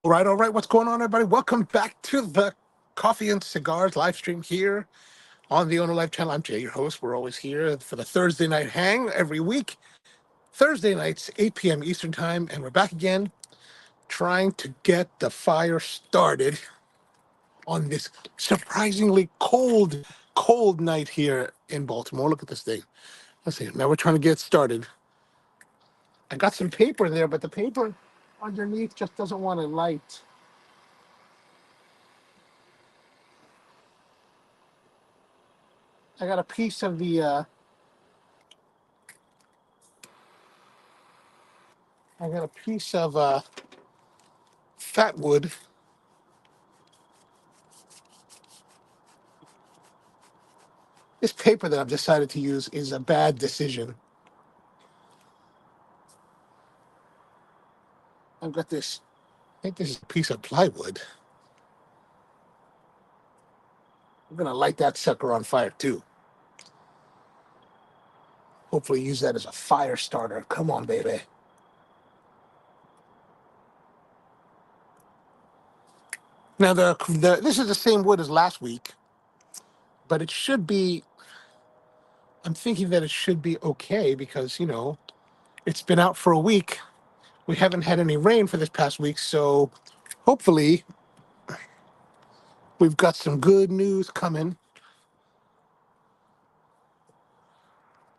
All right. What's going on, everybody? Welcome back to the Coffee and Cigars live stream here on the Owner Life channel. I'm Jay, your host. We're always here for the Thursday night hang every week. Thursday nights, 8 p.m. Eastern Time, and we're back again trying to get the fire started on this surprisingly cold night here in Baltimore. Look at this thing. Let's see. Now we're trying to get started. I got some paper there, but the paper underneath just doesn't want to light. I got a piece of the I got a piece of fat wood. This paper that I've decided to use is a bad decision. I've got this, I think this is a piece of plywood. I'm going to light that sucker on fire too. Hopefully use that as a fire starter. Come on, baby. Now, this is the same wood as last week, but it should be, I'm thinking that it should be okay because, it's been out for a week. We haven't had any rain for this past week, so hopefully we've got some good news coming.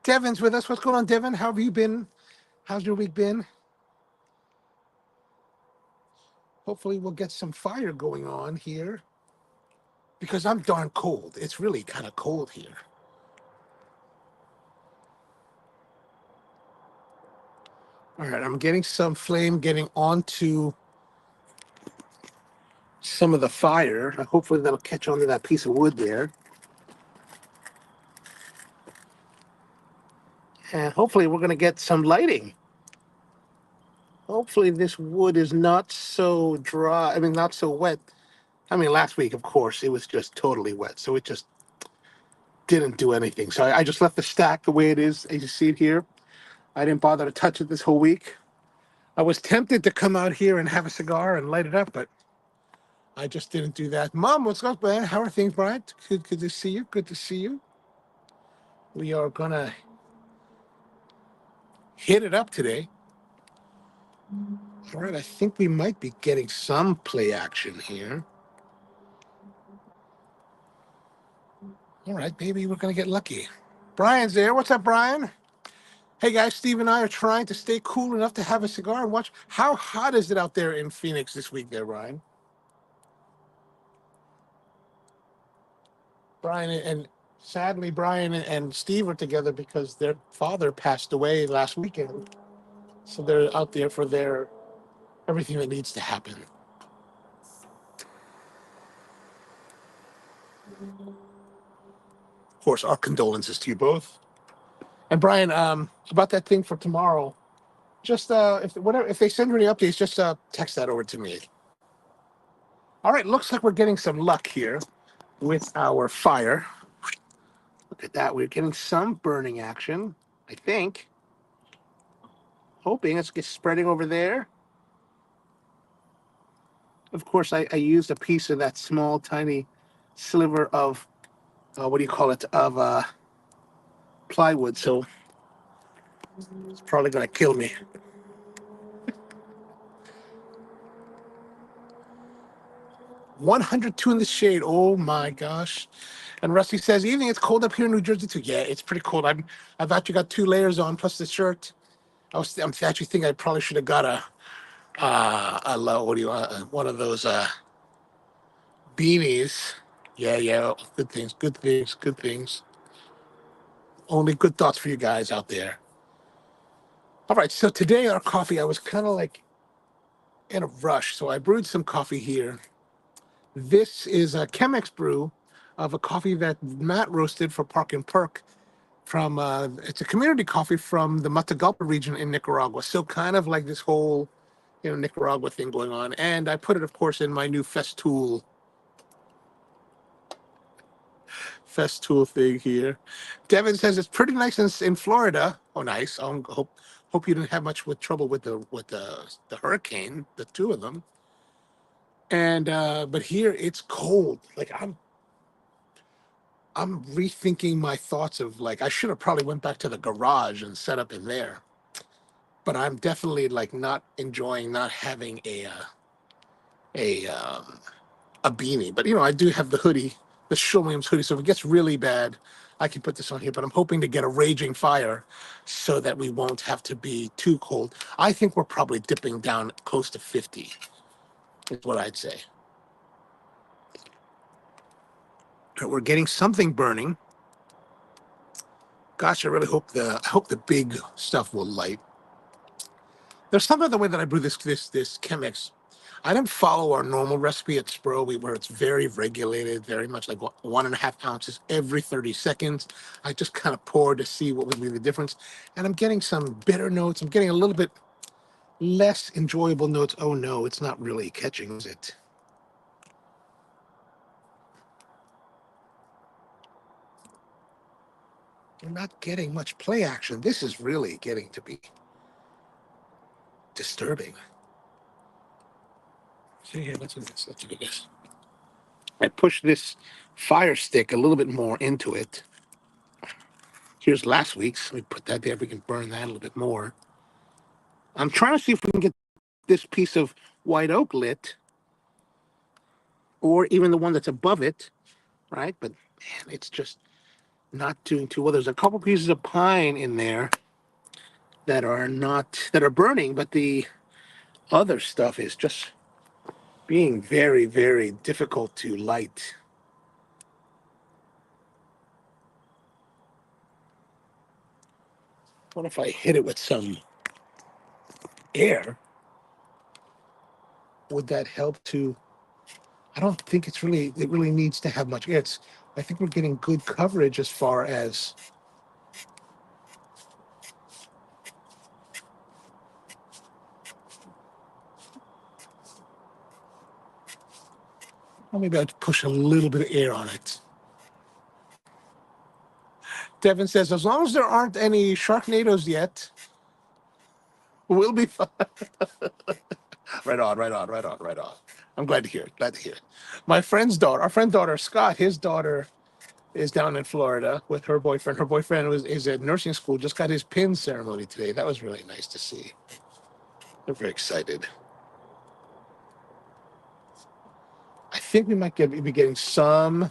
Devin's with us. What's going on, Devin? How have you been? How's your week been? Hopefully we'll get some fire going on here because I'm darn cold. It's really kind of cold here. All right, I'm getting some flame getting onto some of the fire. Hopefully that'll catch onto that piece of wood there. And hopefully we're going to get some lighting. Hopefully this wood is not so dry. I mean, not so wet. I mean, last week, of course, it was just totally wet. So it just didn't do anything. So I just left the stack the way it is, as you see it here. I didn't bother to touch it this whole week. I was tempted to come out here and have a cigar and light it up, but I just didn't do that. Mom, what's up, man? How are things, Brian? Good to see you. Good to see you. We are going to hit it up today. All right, I think we might be getting some play action here. All right, maybe we're going to get lucky. Brian's there. What's up, Brian? Hey, guys, Steve and I are trying to stay cool enough to have a cigar and watch. How hot is it out there in Phoenix this week there, Brian? Brian and sadly, Brian and Steve are together because their father passed away last weekend. So they're out there for their everything that needs to happen. Of course, our condolences to you both. And Brian, about that thing for tomorrow, just if they send you any updates, just text that over to me. All right, looks like we're getting some luck here with our fire. Look at that, we're getting some burning action, I think. Hoping it's spreading over there. Of course, I used a piece of that small, tiny sliver of, what do you call it, of plywood, so it's probably going to kill me. 102 in the shade. Oh my gosh. And Rusty says, evening, it's cold up here in New Jersey too. Yeah, it's pretty cold. I've actually got 2 layers on plus the shirt. I'm actually thinking I probably should have got one of those beanies. Yeah. Good things, good things, good things. Only good thoughts for you guys out there. All right, so today our coffee, I was kind of like in a rush. So I brewed some coffee here. This is a Chemex brew of a coffee that Matt roasted for Park and Perk from, it's a community coffee from the Matagalpa region in Nicaragua. So kind of like this whole, Nicaragua thing going on. And I put it, of course, in my new Festool thing here. Devin says it's pretty nice in Florida. Oh, nice. Hope you didn't have much trouble with the hurricane, the two of them. And but here it's cold. Like I'm rethinking my thoughts of like I should have probably went back to the garage and set up in there. But I'm definitely like not enjoying not having a um, a beanie. But I do have the hoodie, the Sherwin Williams hoodie. So if it gets really bad, I can put this on here. But I'm hoping to get a raging fire so that we won't have to be too cold. I think we're probably dipping down close to 50, is what I'd say. But we're getting something burning. Gosh, I hope the big stuff will light. There's some other way that I brew this Chemex. I don't follow our normal recipe at Spro, where it's very regulated, very much like 1.5 ounces every 30 seconds. I just kind of pour to see what would be the difference. And I'm getting some bitter notes. I'm getting a little bit less enjoyable notes. Oh no, it's not really catching, is it? You're not getting much play action. This is really getting to be disturbing. See here, let's do this. Let's do this. I push this fire stick a little bit more into it. Here's last week's. Let me put that there. We can burn that a little bit more. I'm trying to see if we can get this piece of white oak lit, or even the one that's above it, right? But man, it's just not doing too well. There's a couple pieces of pine in there that are burning, but the other stuff is just being very, very difficult to light. What if I hit it with some air? Would that help to? I don't think it really needs to have much air. I think we're getting good coverage as far as. Well, maybe I'll push a little bit of air on it. Devin says, as long as there aren't any Sharknadoes yet, we'll be fine. Right on, right on, right on, right on. I'm glad to hear it. Glad to hear it. Our friend's daughter, Scott, his daughter is down in Florida with her boyfriend. Her boyfriend is at nursing school, just got his pin ceremony today. That was really nice to see. They're very excited. I think we might be getting some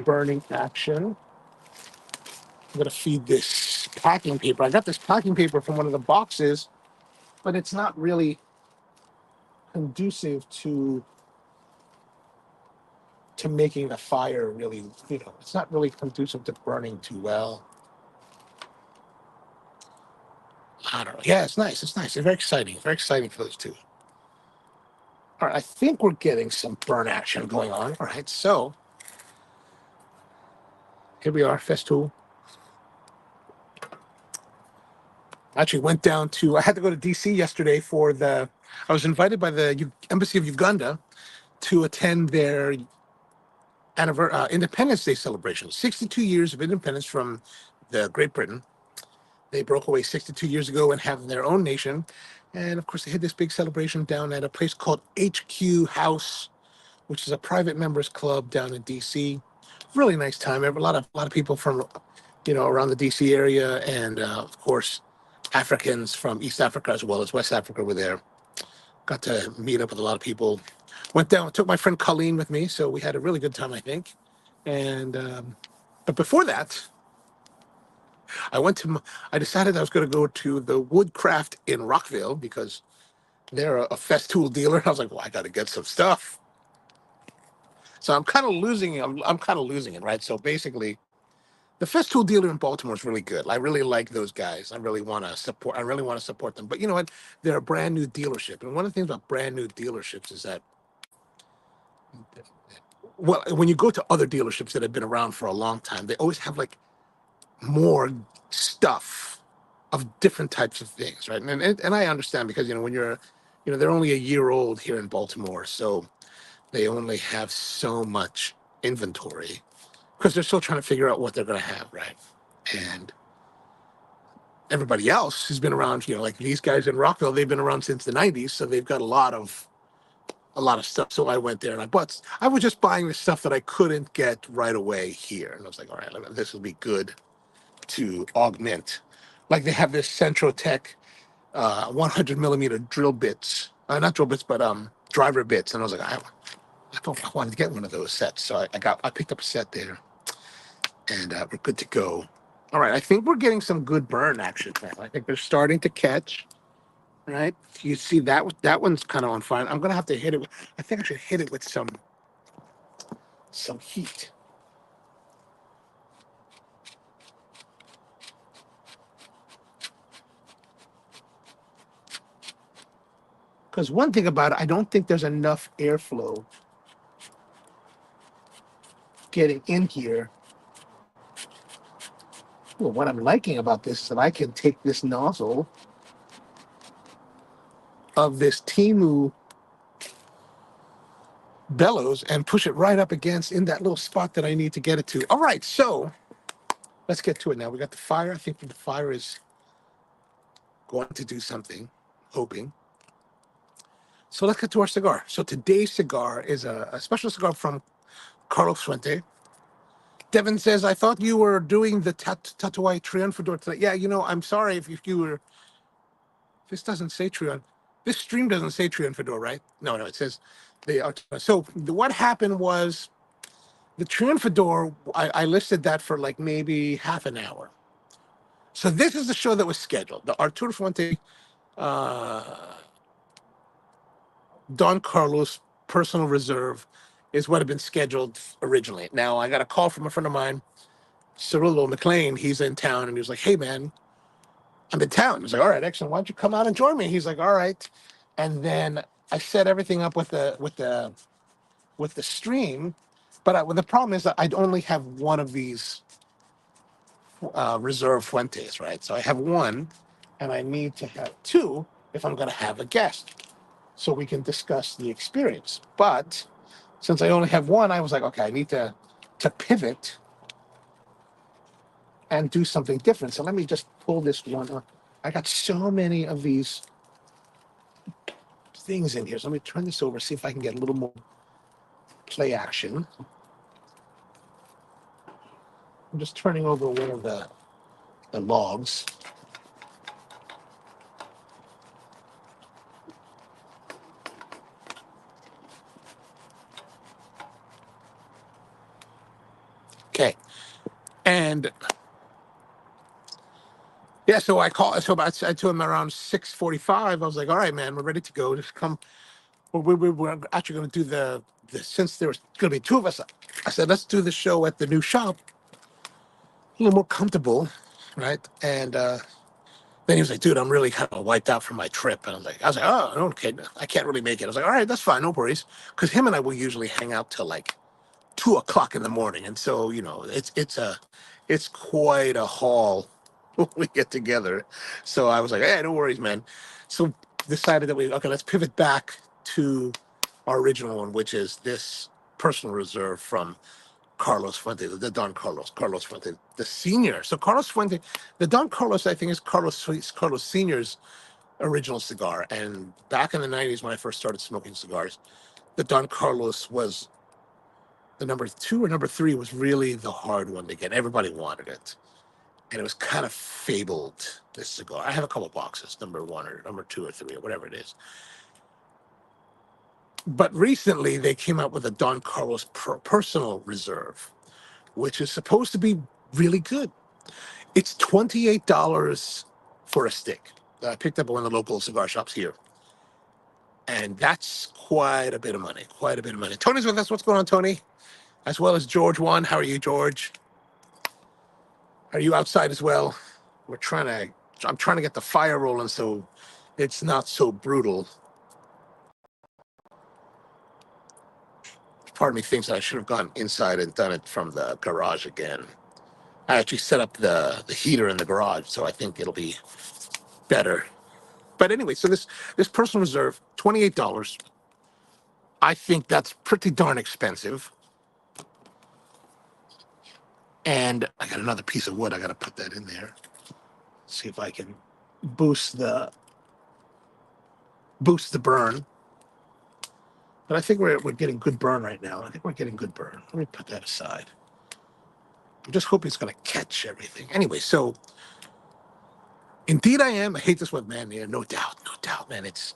burning action. I'm going to feed this packing paper. I got this packing paper from one of the boxes, but it's not really conducive to making the fire really, it's not really conducive to burning too well. I don't know. Yeah, it's nice. It's nice. It's very exciting. Very exciting for those two. All right, I think we're getting some burn action going on. All right, so here we are, Festool. I actually went down I had to go to DC yesterday I was invited by the Embassy of Uganda to attend their Independence Day celebration. 62 years of independence from the Great Britain. They broke away 62 years ago and have their own nation. And of course, they had this big celebration down at a place called HQ House, which is a private members club down in DC. Really nice time. A lot of people from, around the DC area, and of course, Africans from East Africa as well as West Africa were there. Got to meet up with a lot of people. Went down, took my friend Colleen with me, so we had a really good time, I think. And but before that, I decided I was going to go to the Woodcraft in Rockville because they're a Festool dealer. I was like, well, I got to get some stuff. So I'm kind of losing. I'm kind of losing it, right? So basically, the Festool dealer in Baltimore is really good. I really like those guys. I really want to support. I really want to support them. But you know what? They're a brand new dealership, and one of the things about brand new dealerships is that, well, when you go to other dealerships that have been around for a long time, they always have like more stuff of different types of things, right? And I understand because when they're only a year old here in Baltimore, so they only have so much inventory because they're still trying to figure out what they're going to have, right? And everybody else has been around, like these guys in Rockville, they've been around since the '90s, so they've got a lot of a lot of stuff. So I went there and I was just buying the stuff that I couldn't get right away here. And I was like, all right, this will be good to augment. Like they have this Centro Tech 100 millimeter drill bits, not drill bits, but driver bits. And I was like, I wanted to get one of those sets. So I picked up a set there, and we're good to go. All right, I think we're getting some good burn action now. I think they're starting to catch. Right, you see that one's kind of on fire. I'm gonna have to hit it. I think I should hit it with some heat. Because one thing about it, I don't think there's enough airflow getting in here. Well, what I'm liking about this is that I can take this nozzle of this Timu bellows and push it right up against in that little spot that I need to get it to. All right, so let's get to it now. We got the fire. I think the fire is going to do something, hoping. So let's get to our cigar. So today's cigar is a special cigar from Carlos Fuente. Devin says, I thought you were doing the Tatuai Triunfador tonight. Yeah, I'm sorry if you were. This doesn't say Triun. This stream doesn't say Triunfador, right? No, it says the Arturo. So what happened was the Triunfador, I listed that for like maybe half an hour. So this is the show that was scheduled. The Arturo Fuente, Don Carlos personal reserve is what had been scheduled originally. Now, I got a call from a friend of mine, Cirillo McLean. He's in town, and he was like, hey, man, I'm in town. He's like, all right, excellent. Why don't you come out and join me? He's like, all right. And then I set everything up with the stream, but the problem is that I'd only have one of these reserve Fuentes, right? So I have one, and I need to have two if I'm going to have a guest, so we can discuss the experience. But since I only have one, I was like, okay, I need to pivot and do something different. So let me just pull this one up. I got so many of these things in here. So let me turn this over, see if I can get a little more play action. I'm just turning over one of the logs. Okay. And yeah, so I told him around 6:45. I was like, all right, man, we're ready to go. Just come. We're actually going to do the since there was going to be two of us. I said, let's do the show at the new shop, a little more comfortable, right? And then he was like, dude, I'm really kind of wiped out from my trip. And I was like, oh, okay, I can't really make it. I was like, all right, that's fine, no worries. Because him and I will usually hang out till like 2 o'clock in the morning. And so, it's quite a haul when we get together. So I was like, hey, no worries, man. So decided that let's pivot back to our original one, which is this personal reserve from Carlos Fuente, the Don Carlos Fuente, the senior. So Carlos Fuente, the Don Carlos, I think, is Carlos Senior's original cigar. And back in the 90s, when I first started smoking cigars, the Don Carlos was the number 2 or number 3 was really the hard one to get. Everybody wanted it. And it was kind of fabled, this cigar. I have a couple boxes, number 1 or number 2 or 3 or whatever it is. But recently, they came out with a Don Carlos personal reserve, which is supposed to be really good. It's $28 for a stick. I picked up at one of the local cigar shops here. And that's quite a bit of money, Tony's with us. What's going on, Tony? As well as George One. How are you, George? Are you outside as well? I'm trying to get the fire rolling so it's not so brutal. Part of me thinks that I should have gone inside and done it from the garage again. I actually set up the heater in the garage, so I think it'll be better. But anyway, so this personal reserve, $28. I think that's pretty darn expensive. And I got another piece of wood. I got to put that in there. See if I can boost the burn. But I think we're getting good burn right now. I think we're getting good burn. Let me put that aside. I'm just hoping it's going to catch everything. Anyway, so indeed I am. I hate this one, man. Yeah, no doubt, man. It's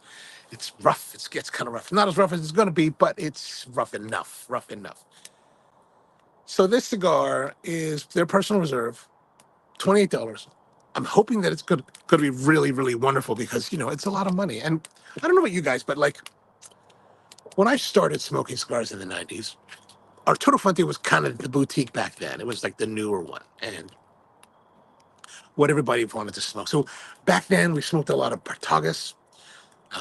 rough. It gets kind of rough. Not as rough as it's going to be, but it's rough enough. Rough enough. So this cigar is their personal reserve, $28. I'm hoping that it's going to be really, really wonderful because, it's a lot of money. And I don't know about you guys, but like when I started smoking cigars in the 90s, Arturo Fuente was kind of the boutique back then. It was like the newer one and what everybody wanted to smoke. So back then we smoked a lot of Partagas,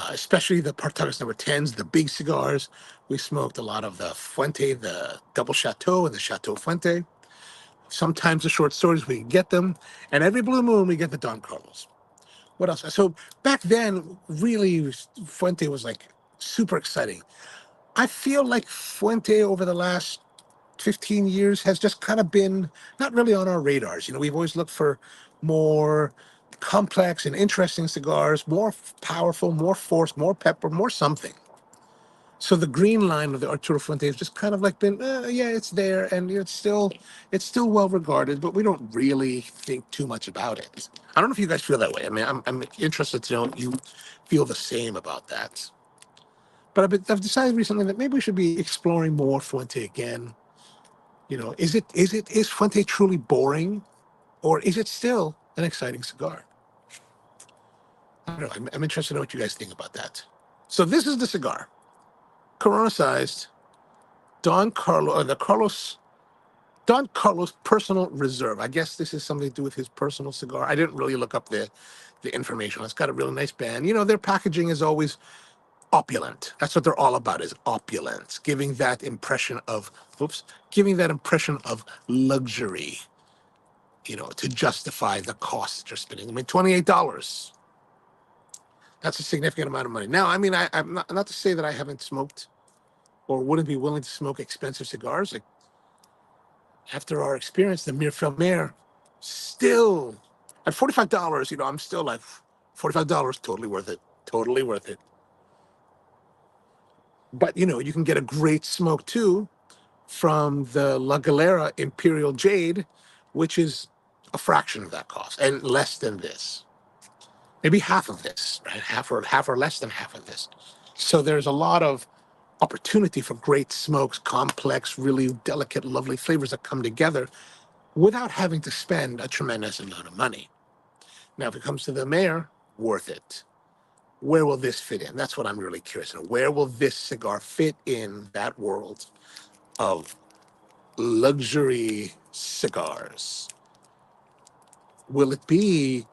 especially the Partagas number 10s, the big cigars. We smoked a lot of the Fuente, the double Chateau and the Chateau Fuente. Sometimes the short stories, we get them. And every blue moon, we get the Don Carlos. What else? So back then, really, Fuente was like super exciting. I feel like Fuente over the last 15 years has just kind of been not really on our radars. We've always looked for more complex and interesting cigars, more powerful, more force, more pepper, more something. So the green line of the Arturo Fuente has just kind of like been, yeah, it's there, and it's still well regarded, but we don't really think too much about it. I don't know if you guys feel that way. I mean, I'm interested to know if you feel the same about that. But I've decided recently that maybe we should be exploring more Fuente again. Is Fuente truly boring, or is it still an exciting cigar? I don't know. I'm interested to know what you guys think about that. So this is the cigar, Corona sized, Don Carlos Personal Reserve. I guess this is something to do with his personal cigar. I didn't really look up the information. It's got a really nice band. Their packaging is always opulent. That's what they're all about, is opulence, giving that impression of luxury, to justify the cost that you're spending. I mean, $28. That's a significant amount of money. Now, I mean, I'm not to say that I haven't smoked or wouldn't be willing to smoke expensive cigars. Like after our experience, the Mir Felmer, still at $45, I'm still like $45, totally worth it. Totally worth it. But you can get a great smoke too from the La Galera Imperial Jade, which is a fraction of that cost and less than this. Maybe half of this, right? Half or less than half of this. So there's a lot of opportunity for great smokes, complex, really delicate, lovely flavors that come together without having to spend a tremendous amount of money. Now, if it comes to the mayor, worth it. Where will this fit in? That's what I'm really curious about. Where will this cigar fit in that world of luxury cigars? Will it be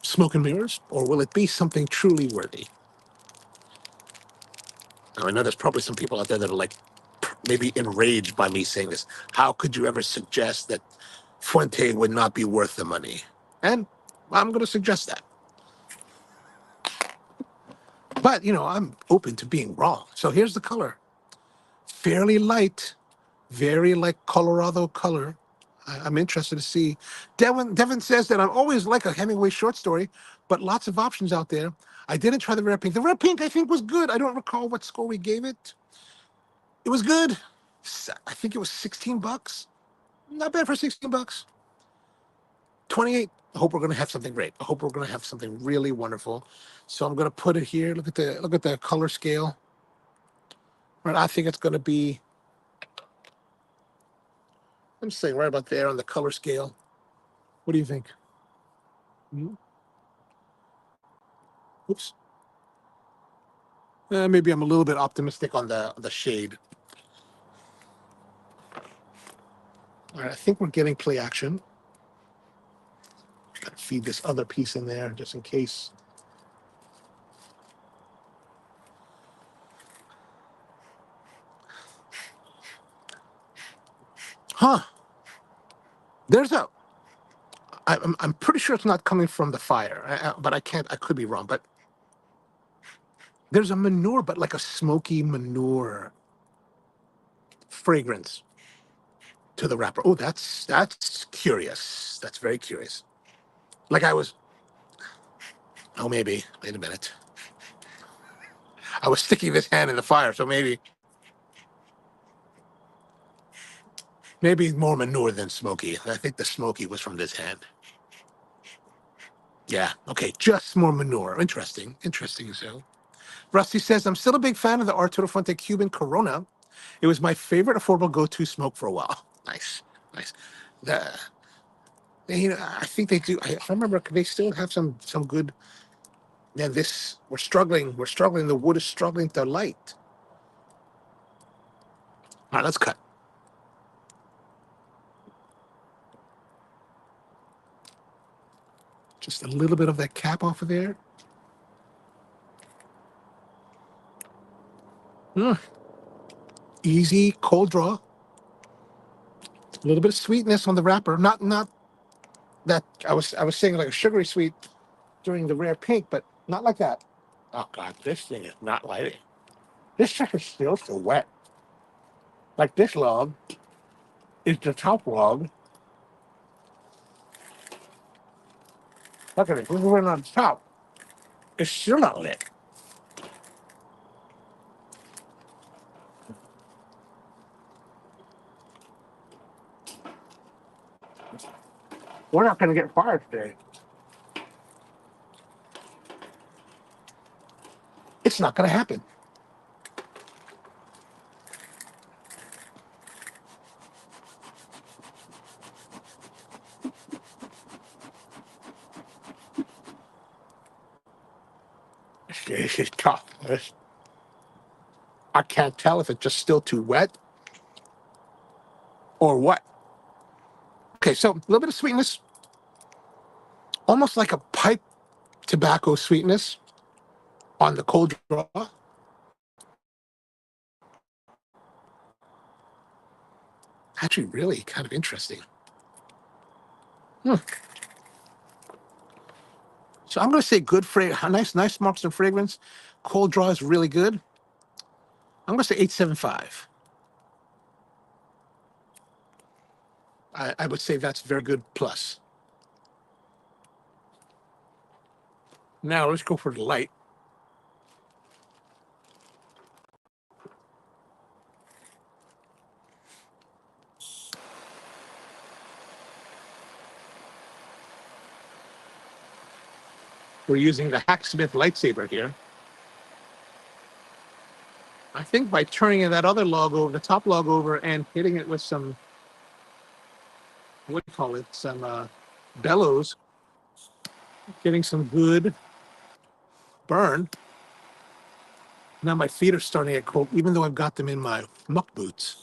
smoke and mirrors, or will it be something truly worthy? Now, I know there's probably some people out there that are like maybe enraged by me saying this. How could you ever suggest that Fuente would not be worth the money? And I'm going to suggest that. But, I'm open to being wrong. So here's the color. Fairly light, very like Colorado color. I'm interested to see. Devin says that I'm always like a Hemingway short story, but lots of options out there. I didn't try the red pink. The red pink I think was good. I don't recall what score we gave it. It was good. I think it was $16. Not bad for $16. 28. I hope we're going to have something great. I hope we're going to have something really wonderful. So I'm going to put it here. Look at the color scale. Right, I think it's going to be. I'm just saying right about there on the color scale. What do you think? Mhm. Oops. Maybe I'm a little bit optimistic on the shade. All right, I think we're getting play action. Gotta feed this other piece in there just in case. Huh? There's a. I'm pretty sure it's not coming from the fire, but I can't. I could be wrong. But there's a manure, but like a smoky manure fragrance to the wrapper. Oh, that's curious. That's very curious. Like I was. Oh, maybe. Wait a minute. I was sticking this hand in the fire, so maybe more manure than smoky. I think the smoky was from this hand. Yeah, okay, just more manure. Interesting, interesting. So, Rusty says, I'm still a big fan of the Arturo Fuente Cuban Corona. It was my favorite affordable go-to smoke for a while. Nice, nice. The, I think they do. I remember they still have some good. Yeah, this we're struggling. We're struggling. The wood is struggling to light. All right, let's cut. Just a little bit of that cap off of there. Mm. Easy cold draw. A little bit of sweetness on the wrapper. Not that I was saying like a sugary sweet during the rare pink, but not like that. Oh God, this thing is not lighting. This sucker's still so wet. Like this log is the top log. Look at it. This is right on top. It's still not lit. We're not going to get fired today. It's not going to happen. This is tough. I can't tell if it's just still too wet or what. Okay, so a little bit of sweetness, almost like a pipe tobacco sweetness on the cold draw. Actually, really kind of interesting. So I'm going to say good nice marks and fragrance. Cold draw is really good. I'm going to say 875. I would say that's very good plus. Now let's go for the light. We're using the Hacksmith lightsaber here. I think by turning that other log over, the top log over, and hitting it with some, what do you call it, some bellows, getting some good burn. Now my feet are starting to get cold, even though I've got them in my muck boots.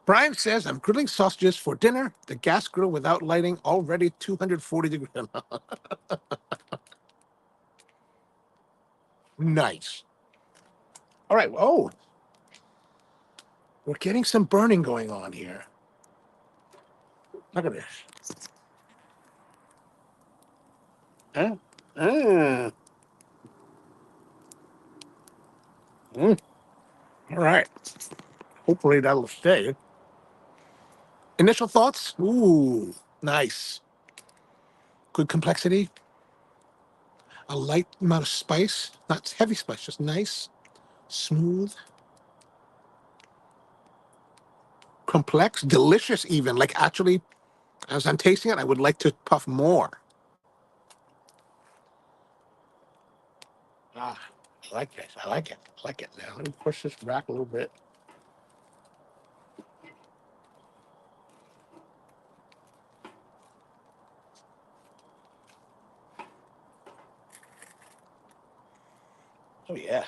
Brian says, I'm grilling sausages for dinner. The gas grill without lighting, already 240 degrees. Nice. All right. Oh, we're getting some burning going on here. Look at this. Huh? Mm. Mm. All right. Hopefully that'll stay. Initial thoughts? Ooh, nice. Good complexity. A light amount of spice. Not heavy spice, just nice, smooth, complex, delicious even. Like actually, as I'm tasting it, I would like to puff more. Ah, I like this. I like it. I like it. Now let me push this back a little bit. Oh yeah.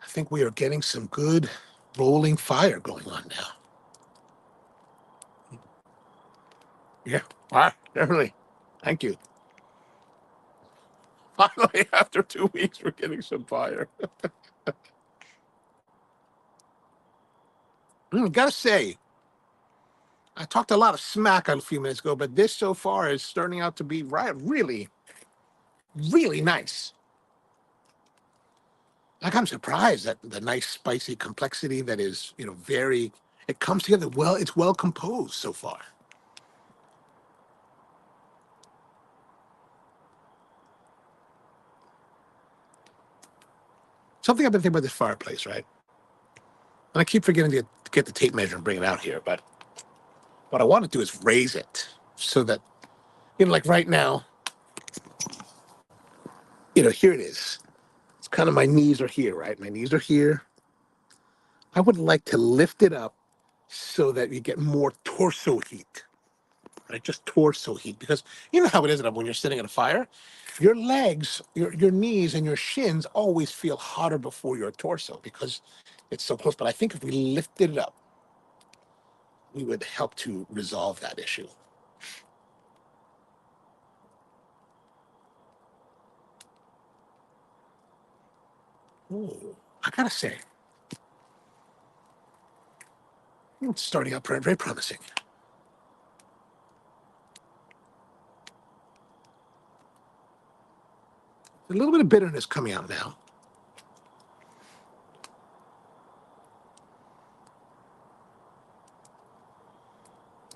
I think we are getting some good rolling fire going on now. Yeah. Ah, definitely. Thank you. Finally, after 2 weeks, we're getting some fire. Gotta say, I talked a lot of smack a few minutes ago, but this so far is turning out to be really, really nice. Like I'm surprised at the nice spicy complexity that is, very. It comes together well. It's well composed so far. Something I've been thinking about this fireplace, right? And I keep forgetting to get the tape measure and bring it out here, but what I want to do is raise it so that, like right now, here it is. It's kind of my knees are here, right? My knees are here. I would like to lift it up so that you get more torso heat, right? Just torso heat, because you know how it is when you're sitting at a fire, your legs, your knees, and your shins always feel hotter before your torso because it's so close. But I think if we lifted it up, we would help to resolve that issue. Oh, I gotta say, it's starting out very, very promising. A little bit of bitterness coming out now.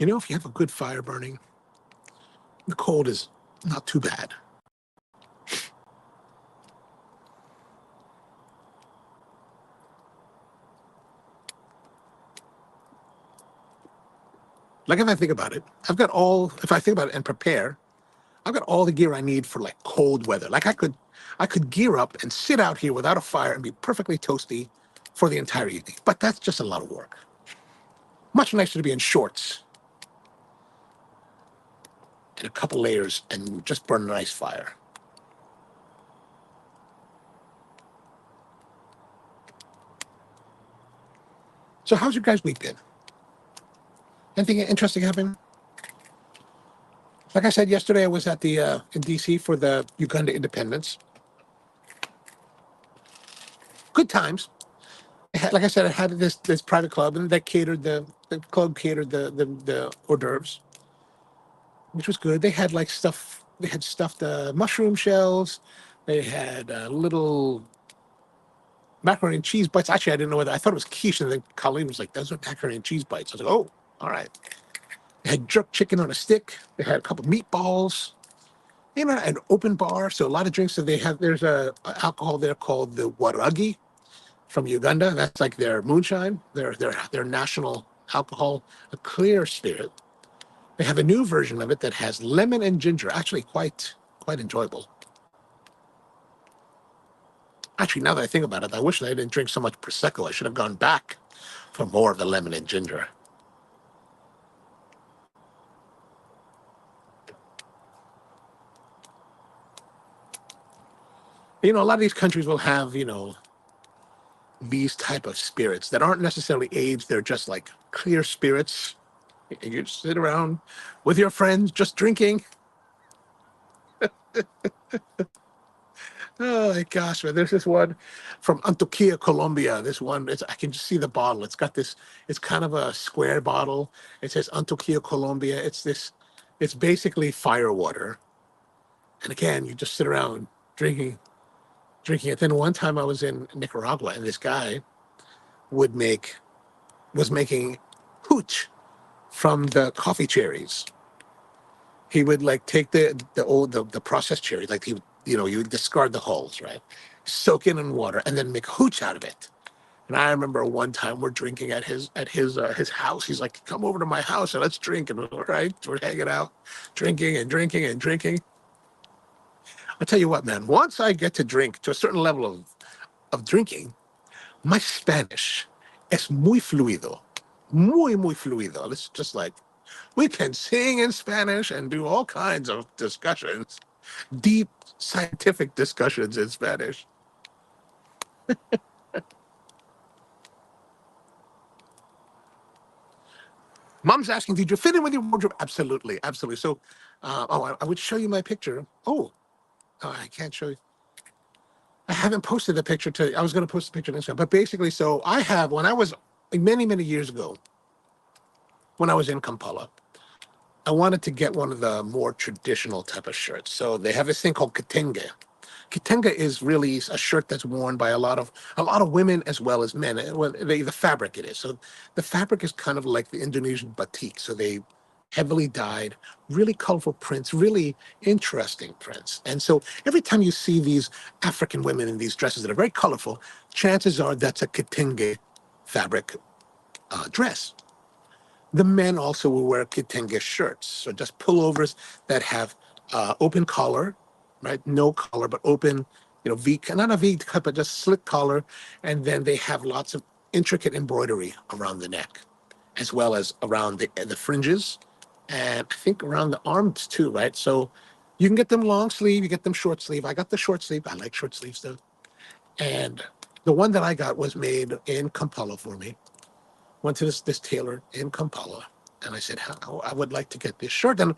If you have a good fire burning, the cold is not too bad. Like if I think about it, if I think about it and prepare, I've got all the gear I need for like cold weather. Like I could gear up and sit out here without a fire and be perfectly toasty for the entire evening. But that's just a lot of work. Much nicer to be in shorts and a couple layers and just burn a nice fire. So how's your guys' week been? Anything interesting happen? Like I said yesterday, I was at the in DC for the Uganda Independence. Good times. Like I said, I had this private club, and that catered the club catered the hors d'oeuvres, which was good. They had like stuff. They had stuffed mushroom shells. They had little macaroni and cheese bites. Actually, I didn't know whether I thought it was quiche, and then Colleen was like, "Those are macaroni and cheese bites." I was like, "Oh, all right." They had jerk chicken on a stick. They had a couple meatballs. An open bar, so a lot of drinks. So there's a alcohol there called the waragi from Uganda. That's like their moonshine, their national alcohol, a clear spirit. They have a new version of it that has lemon and ginger. Actually, quite enjoyable. Actually, now that I think about it, I wish I didn't drink so much prosecco. I should have gone back for more of the lemon and ginger. A lot of these countries will have these type of spirits that aren't necessarily aged. They're just like clear spirits. And you just sit around with your friends just drinking. Oh my gosh, man. There's this one from Antioquia, Colombia. This one, I can just see the bottle. It's kind of a square bottle. It says Antioquia, Colombia. It's basically fire water. And again, you just sit around drinking, drinking it. Then one time I was in Nicaragua, and this guy would make was making hooch from the coffee cherries. He would like take the processed cherries, like you would discard the hulls, right? Soak it in water and then make hooch out of it. And I remember one time we're drinking at his house. He's like, "Come over to my house and let's drink." And all right, we're hanging out, drinking and drinking and drinking. I'll tell you what, man. Once I get to drink to a certain level of drinking, my Spanish es muy fluido, muy fluido. It's just like we can sing in Spanish and do all kinds of discussions, deep scientific discussions in Spanish. Mom's asking, "Did you fit in with your wardrobe?" Absolutely, absolutely. So, I would show you my picture. Oh, I can't show you. I haven't posted the picture I was going to post the picture on Instagram, but basically, so I have when I was like, many years ago. when I was in Kampala, I wanted to get one of the more traditional type of shirts. So they have this thing called kitenge. Kitenge is really a shirt that's worn by a lot of women as well as men. Well, the fabric it is. So the fabric is kind of like the Indonesian batik. So they heavily dyed, really colorful prints, really interesting prints. And so every time you see these African women in these dresses that are very colorful, chances are that's a kitenge fabric dress. The men also will wear kitenge shirts, so just pullovers that have open collar, right? No collar, but open, V, not a V cut, but just slit collar, and then they have lots of intricate embroidery around the neck, as well as around the fringes, and I think around the arms too, right? So you can get them long sleeve, you get them short sleeve. I got the short sleeve. I like short sleeves though, and the one that I got was made in Kampala for me. Went to this tailor in Kampala, and I said, I would like to get this shirt, and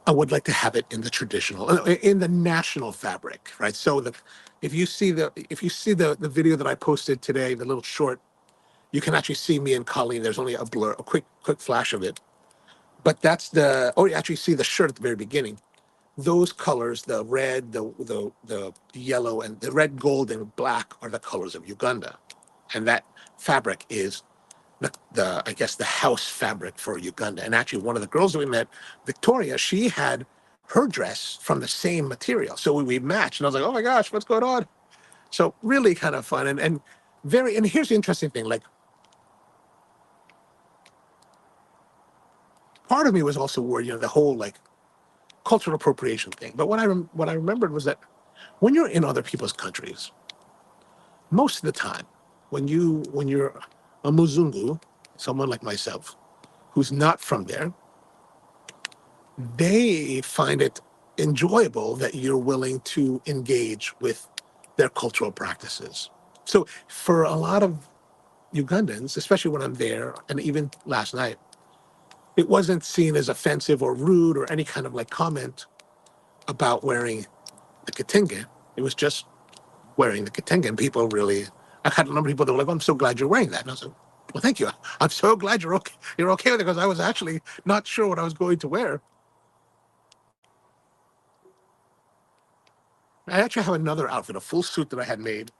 I would like to have it in the traditional, in the national fabric, right? So if you see the video that I posted today, the little short, you can actually see me and Colleen. There's only a blur, a quick flash of it, but you actually see the shirt at the very beginning. Those colors, the red, the yellow, and the red, gold, and black are the colors of Uganda, and that fabric is the I guess the house fabric for Uganda. And actually, one of the girls that we met, Victoria, she had her dress from the same material, so we matched. And I was like, oh my gosh, what's going on? So really kind of fun and very. And here's the interesting thing: like part of me was also worried, the whole like cultural appropriation thing. But what I remembered was that when you're in other people's countries, most of the time, when you're a Muzungu, someone like myself, who's not from there, they find it enjoyable that you're willing to engage with their cultural practices. So for a lot of Ugandans, especially when I'm there, and even last night, it wasn't seen as offensive or rude or any kind of like comment about wearing the kitenge. It was just wearing the kitenge, and people really. I had a number of people that were like, "I'm so glad you're wearing that," and I was like, "Well, thank you. I'm so glad you're okay. You're okay with it because I was actually not sure what I was going to wear." I actually have another outfit, a full suit that I had made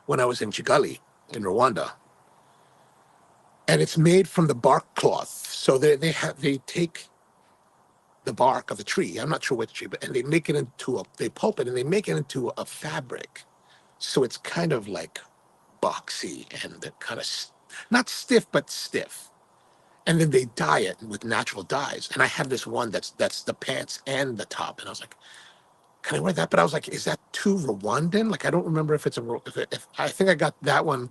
when I was in Kigali, in Rwanda, and it's made from the bark cloth. So they take the bark of a tree. I'm not sure which tree, but and they pulp it and they make it into a fabric. So it's kind of like boxy and kind of not stiff but stiff. And then they dye it with natural dyes. And I have this one that's the pants and the top, and I was like, can I wear that? But I was like, is that too Rwandan? Like, I don't remember if it's if I think I got that one.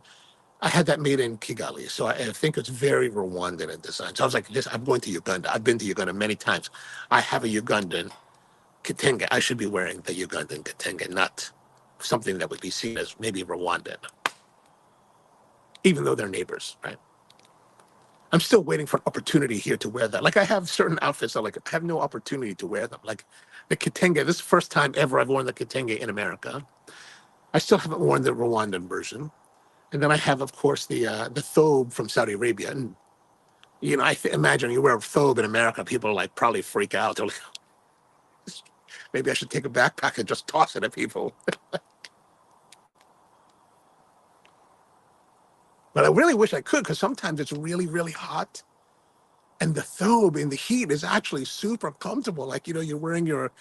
I had that made in Kigali, so I think it's very Rwandan in design. So I was like, this, I'm going to Uganda. I've been to Uganda many times. I have a Ugandan kitenge. I should be wearing the Ugandan kitenge, not something that would be seen as maybe Rwandan, even though they're neighbors, right? I'm still waiting for an opportunity here to wear that. Like I have certain outfits that like I have no opportunity to wear them. Like the kitenge. This is the first time ever I've worn the kitenge in America. I still haven't worn the Rwandan version. And then I have, of course, the thobe from Saudi Arabia. And imagine you wear a thobe in America, people like probably freak out. They're like, maybe I should take a backpack and just toss it at people. But I really wish I could because sometimes it's really, really hot. And the thobe in the heat is actually super comfortable. Like, you're wearing your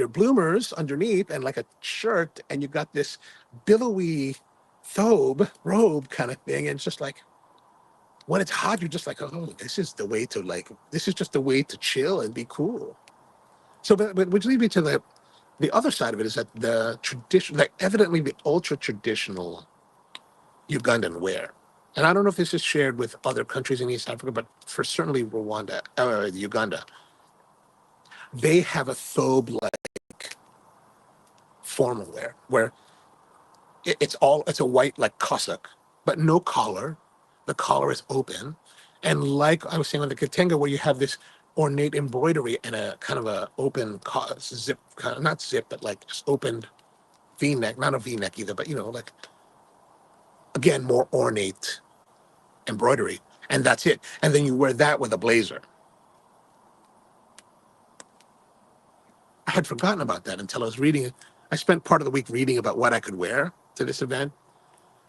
bloomers underneath and like a shirt, and you got this billowy thobe robe kind of thing. And it's just like when it's hot, you're just like, oh, this is just the way to chill and be cool. So, but which leads me to the other side of it is that the tradition, like evidently the ultra traditional Ugandan wear. And I don't know if this is shared with other countries in East Africa, but for certainly Uganda, they have a thobe-like formal wear where it's a white like cassock, but no collar. The collar is open, and like I was saying on the Katenga, where you have this ornate embroidery and a kind of a open zip, kind of not zip, but like just opened V-neck, not a V-neck either, but like again more ornate embroidery, and that's it. And then you wear that with a blazer. I had forgotten about that until I was reading it. I spent part of the week reading about what I could wear to this event,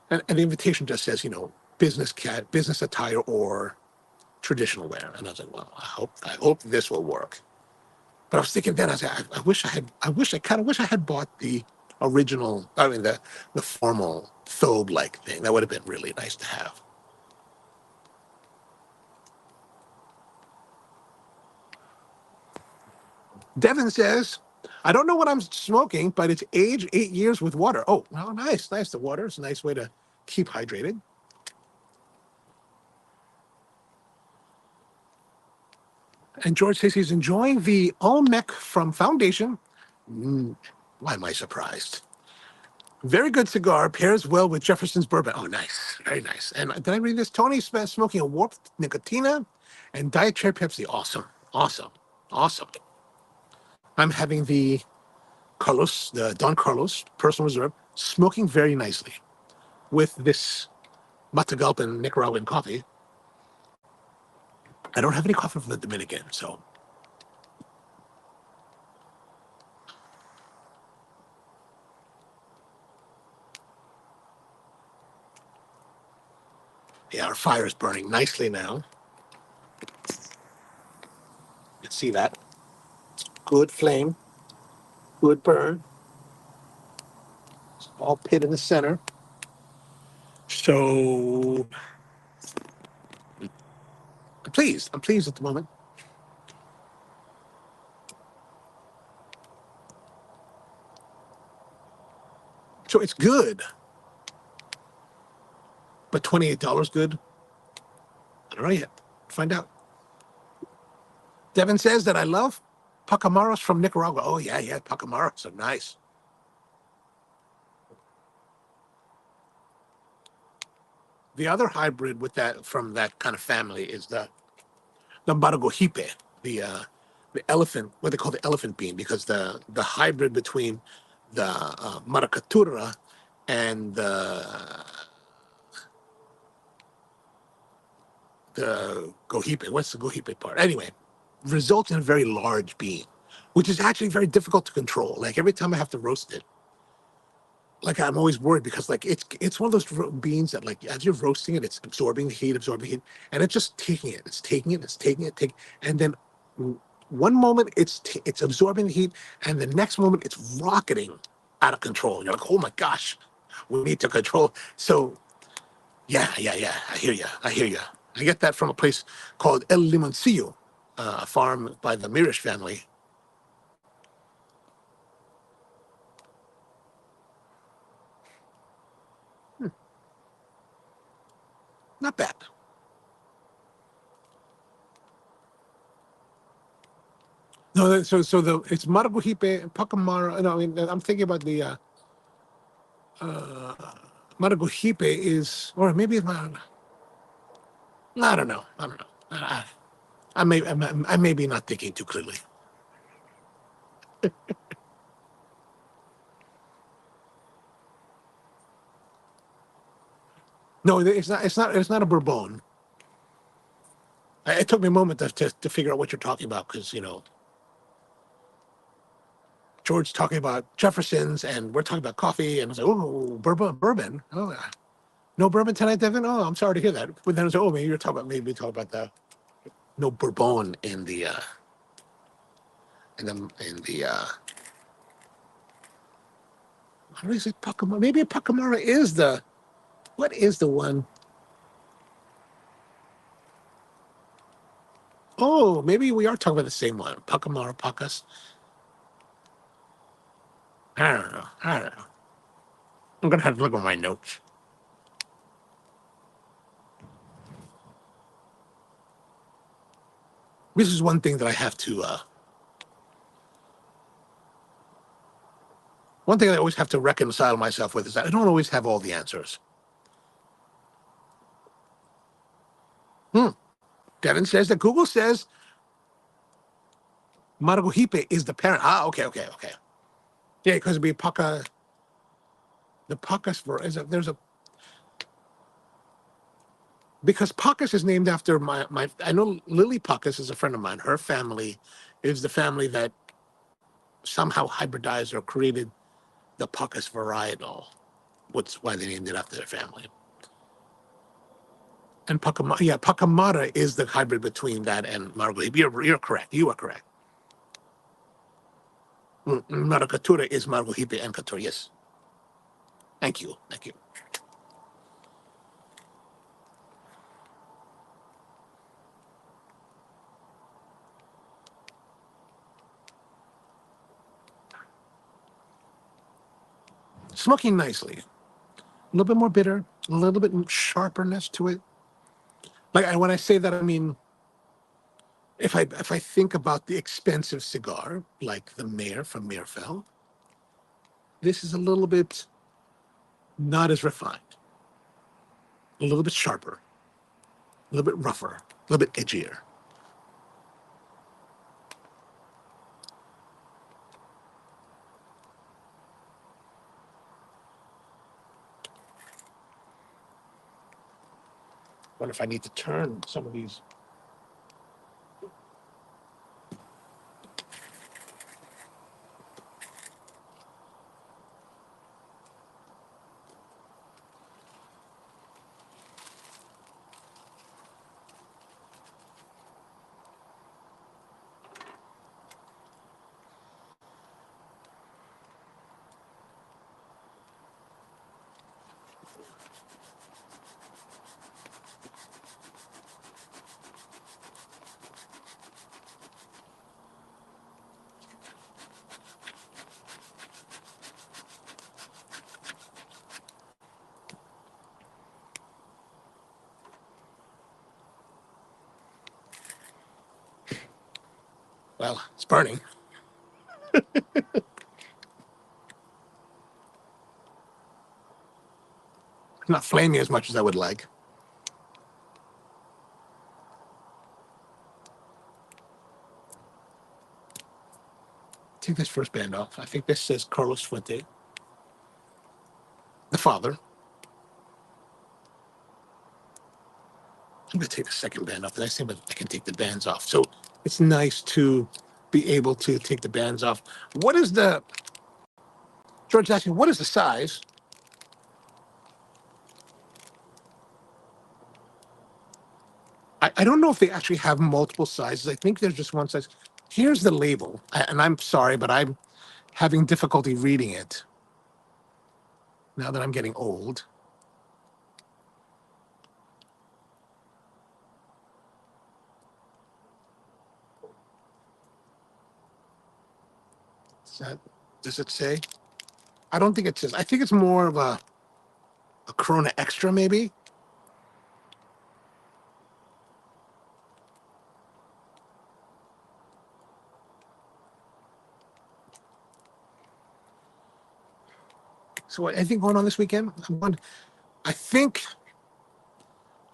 and the invitation just says, business attire or traditional wear. And I was like, well, I hope this will work. But I was thinking then, I was like, I kind of wish I had bought the original, I mean, the formal thobe-like thing. That would have been really nice to have. Devin says, I don't know what I'm smoking, but it's aged 8 years with water. Oh, well, nice. The water is a nice way to keep hydrated. And George says he's enjoying the Olmec from Foundation. Why am I surprised? Very good cigar, pairs well with Jefferson's bourbon. Oh, nice. Very nice. And did I read this? Tony's been smoking a warped Nicotina and Diet Cherry Pepsi. Awesome. I'm having the Don Carlos Personal Reserve, smoking very nicely with this Matagalpan Nicaraguan coffee. I don't have any coffee from the Dominican, so. Yeah, our fire is burning nicely now. You can see that. Good flame, good burn. All pit in the center. So I'm pleased. I'm pleased at the moment. So it's good, but $28 good. I don't know yet. Find out. Devin says that I love Pacamaros from Nicaragua. Oh yeah, Pacamaros are nice. The other hybrid with that from that kind of family is the Maragogipe, the elephant, what they call the elephant bean, because the hybrid between the Maracatura and the Gohipe. What's the Gohipe part? Anyway, results in a very large bean, which is actually very difficult to control. Like every time I have to roast it, like I'm always worried because like it's one of those beans that like as you're roasting it, it's absorbing the heat, and it's just taking it. It's taking it. It's taking it. And then one moment it's absorbing the heat, and the next moment it's rocketing out of control. You're like, oh my gosh, we need to control. So yeah. I hear you. I get that from a place called El Limoncillo, a farm by the Mirish family. Not bad. No, so it's Maragogipe, Pacamara. No, I mean I'm thinking about the Maragogipe is, or maybe it's not. I don't know. I may be not thinking too clearly. No, it's not. It's not a Bourbon. It took me a moment to figure out what you're talking about because George talking about Jeffersons and we're talking about coffee and I was like, oh, bourbon. Oh, yeah. No bourbon tonight, Devin. Oh, I'm sorry to hear that. But then I was like, oh, maybe talk about the no Bourbon in the how do you say Pacamara? Maybe Pacamara is the what is the one? Oh, maybe we are talking about the same one. Pacamara Pacas. I don't know. I'm gonna have to look at my notes. This is one thing that I have to. One thing I always have to reconcile myself with is that I don't always have all the answers. Devin says that Google says Maragogipe is the parent. Ah, okay. Yeah, because it'd be Paca. The Pacas for is a, there's a because Pacas is named after my. I know Lily Pacas is a friend of mine. Her family is the family that somehow hybridized or created the Pacas varietal. What's why they named it after their family. And Pacamara is the hybrid between that and Margarita. You're correct. You are correct. Maracatura is Margarita and Catura. Yes. Thank you. Thank you. Smoking nicely. A little bit more bitter, a little bit sharperness to it. Like when I say that, I mean if I think about the expensive cigar, like the Mayor from Mayerfell, this is a little bit not as refined, a little bit sharper, a little bit rougher, a little bit edgier. Wonder if I need to turn some of these. Well, it's burning. Not flaming as much as I would like. Take this first band off. I think this says Carlos Fuente, the father. I'm going to take the second band off. Did I say but I can take the bands off? So it's nice to be able to take the bands off. What is the, George asking, what is the size? I don't know if they actually have multiple sizes. I think there's just one size. Here's the label. And I'm sorry, but I'm having difficulty reading it now that I'm getting old. Does it say? I don't think it says. I think it's more of a Corona Extra, maybe. So what, anything going on this weekend? I think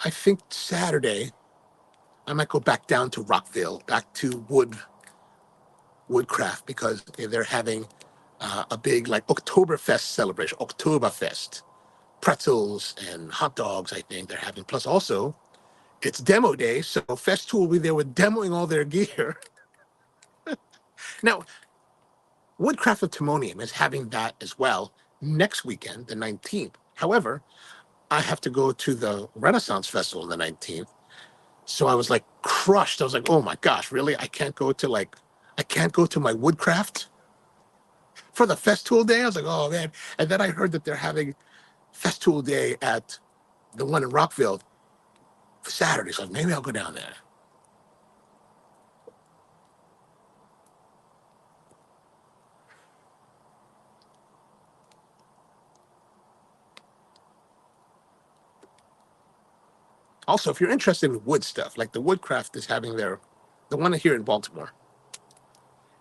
I think Saturday I might go back down to Rockville, back to Woodcraft, because they're having a big like Oktoberfest celebration, Oktoberfest, pretzels and hot dogs. I think they're having. Plus, also it's demo day, so Festool will be there with demoing all their gear. Now, Woodcraft of Timonium is having that as well next weekend, the 19th. However, I have to go to the Renaissance Festival on the 19th. So I was like crushed. I was like, oh my gosh, really? I can't go to my Woodcraft for the Festool Day? I was like, oh man. And then I heard that they're having Festool Day at the one in Rockville for Saturday. So maybe I'll go down there. Also, if you're interested in wood stuff, like the Woodcraft is having the one here in Baltimore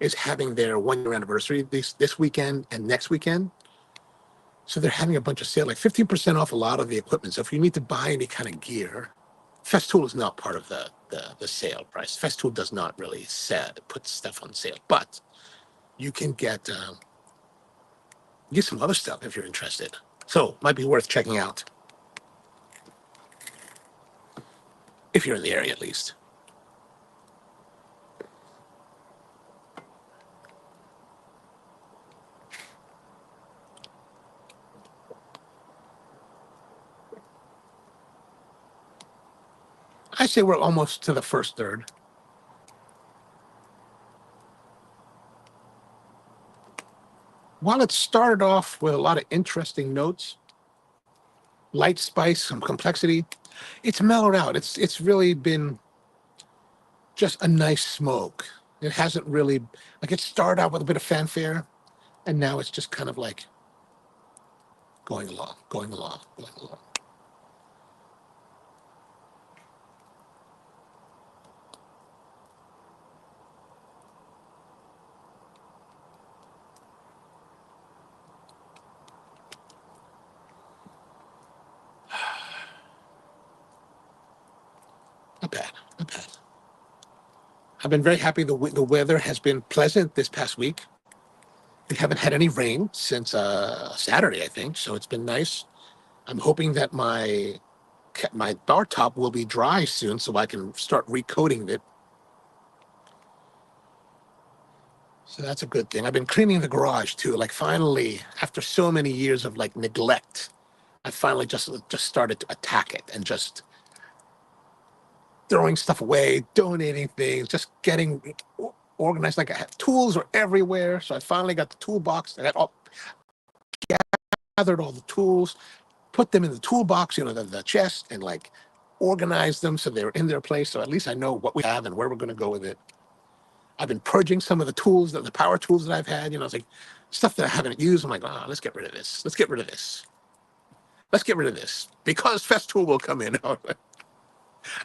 is having their 1 year anniversary this weekend and next weekend. So they're having a bunch of sale, like 15% off a lot of the equipment. So if you need to buy any kind of gear, Festool is not part of the sale price. Festool does not really put stuff on sale, but you can get some other stuff if you're interested. So might be worth checking out. if you're in the area at least. I say we're almost to the first third. While it started off with a lot of interesting notes, light spice, some complexity, it's mellowed out. It's really been just a nice smoke. It hasn't really, like, it started out with a bit of fanfare, and now it's just kind of like going along, going along, going along. Not bad, not bad. I've been very happy. The weather has been pleasant this past week. We haven't had any rain since Saturday, I think, so it's been nice. I'm hoping that my bar top will be dry soon, so I can start recoating it. So that's a good thing. I've been cleaning the garage too. Like, finally, after so many years of like neglect, I finally just started to attack it and just throwing stuff away, donating things, just getting organized. Like, I have tools are everywhere, so I finally got the toolbox. I got all gathered all the tools, put them in the toolbox, the chest, and like organize them so they're in their place. So at least I know what we have and where we're going to go with it. I've been purging some of the tools, the power tools that I've had. It's like stuff that I haven't used. I'm like, let's get rid of this. Let's get rid of this. Let's get rid of this because Festool will come in.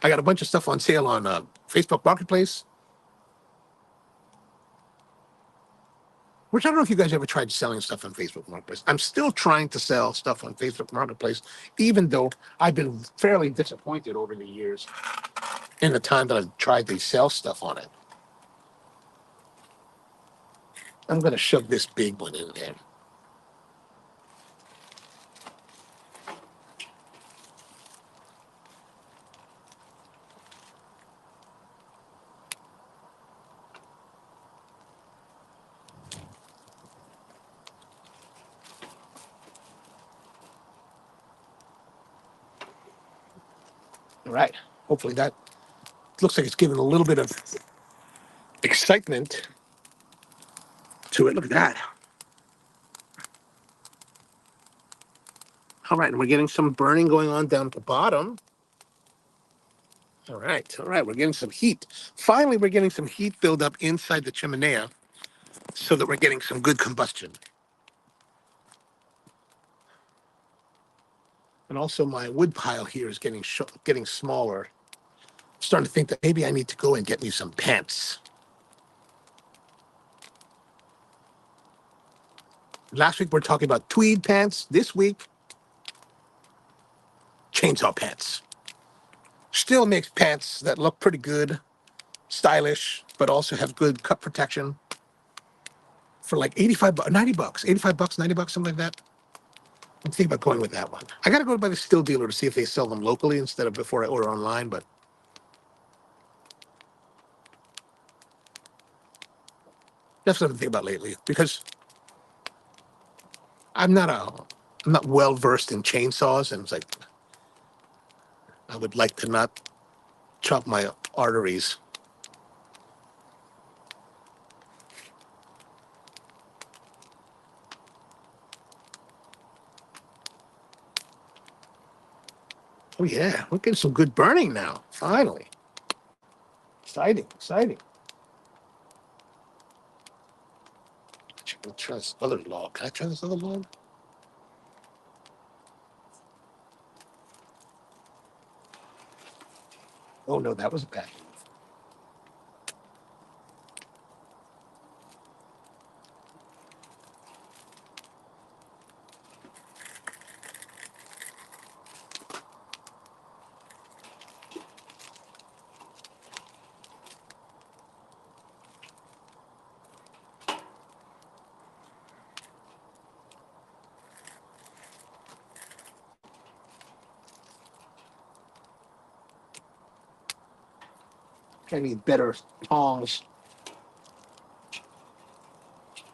I got a bunch of stuff on sale on Facebook Marketplace, which I don't know if you guys ever tried selling stuff on Facebook Marketplace. I'm still trying to sell stuff on Facebook Marketplace, even though I've been fairly disappointed over the years in the time that I've tried to sell stuff on it. I'm going to shove this big one in there. All right. Hopefully that looks like it's giving a little bit of excitement to it. Look at that. All right. And we're getting some burning going on down at the bottom. All right. All right. We're getting some heat. Finally, we're getting some heat build up inside the chimenea so that we're getting some good combustion. And also my wood pile here is getting smaller. I'm starting to think that maybe I need to go and get me some pants. Last week we're talking about tweed pants. This week, chainsaw pants. Still makes pants that look pretty good, stylish, but also have good cut protection for like 90 bucks, 85 bucks, 90 bucks, something like that. I'm thinking about going with that one. I got to go by the steel dealer to see if they sell them locally instead of before I order online, but that's what I'm thinking about lately because I'm not well versed in chainsaws, and it's like I would like to not chop my arteries. Oh yeah, we're getting some good burning now. Finally, exciting, exciting. Let's try this other log. Can I try this other log? Oh no, that was bad. I need better tongs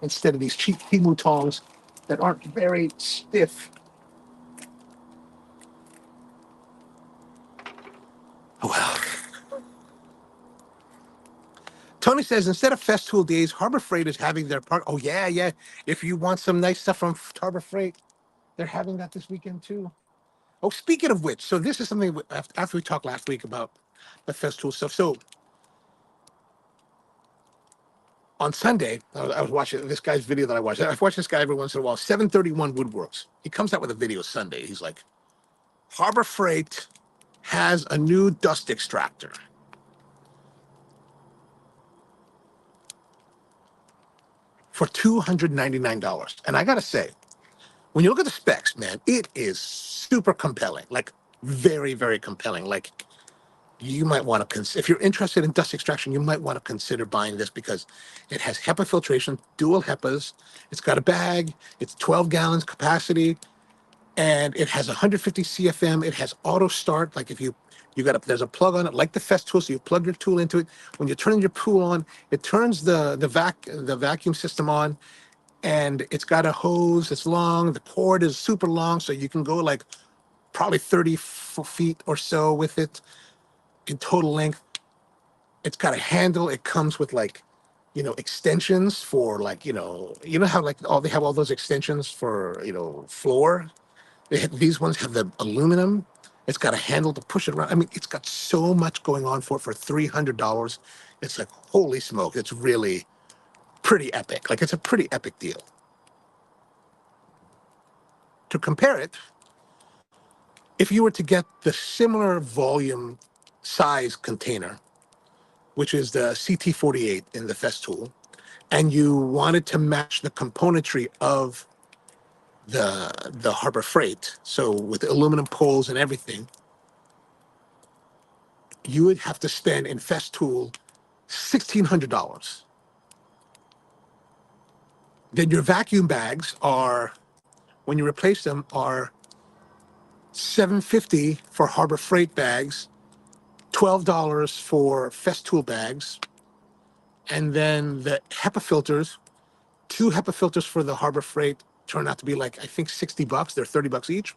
instead of these cheap Timu tongs that aren't very stiff. Oh, well. Tony says instead of Festool days, Harbor Freight is having their part. Oh yeah, yeah. If you want some nice stuff from Harbor Freight, they're having that this weekend too. Oh, speaking of which, so this is something after we talked last week about the Festool stuff. So on Sunday, I was watching this guy's video that I watched. I've watched this guy every once in a while. 731 Woodworks. He comes out with a video Sunday. He's like, Harbor Freight has a new dust extractor for $299. And I gotta say, when you look at the specs, man, it is super compelling. Like very, very compelling. Like you might want to consider, if you're interested in dust extraction, you might want to consider buying this because it has HEPA filtration, dual HEPAs. It's got a bag. It's 12 gallons capacity, and it has 150 CFM. It has auto start. Like if there's a plug on it, like the Festool. So you plug your tool into it. When you turn your tool on, it turns the vacuum system on, and it's got a hose. It's long. The cord is super long, so you can go like probably 30 feet or so with it in total length. It's got a handle. It comes with like, extensions for like, how like they have all those extensions for, floor. These ones have the aluminum. It's got a handle to push it around. I mean, it's got so much going on for $300. It's like, holy smoke. It's really pretty epic. Like it's a pretty epic deal. To compare it, if you were to get the similar volume size container, which is the CT48 in the Festool, and you wanted to match the componentry of the Harbor Freight, so with aluminum poles and everything, you would have to spend in Festool $1,600. Then your vacuum bags are, when you replace them, are $750 for Harbor Freight bags, $12 for Festool bags, and then the HEPA filters, two HEPA filters for the Harbor Freight turn out to be like, I think $60. They're $30 each.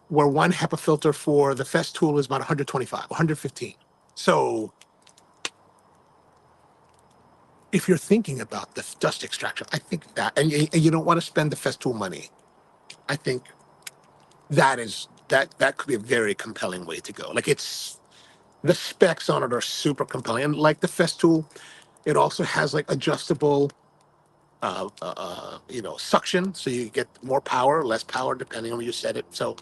Where one HEPA filter for the Festool is about 125, 115. So if you're thinking about the dust extraction, I think that, and you don't want to spend the Festool money, I think that could be a very compelling way to go. Like the specs on it are super compelling. And like the Festool, it also has like adjustable, suction. So you get more power, less power, depending on where you set it. So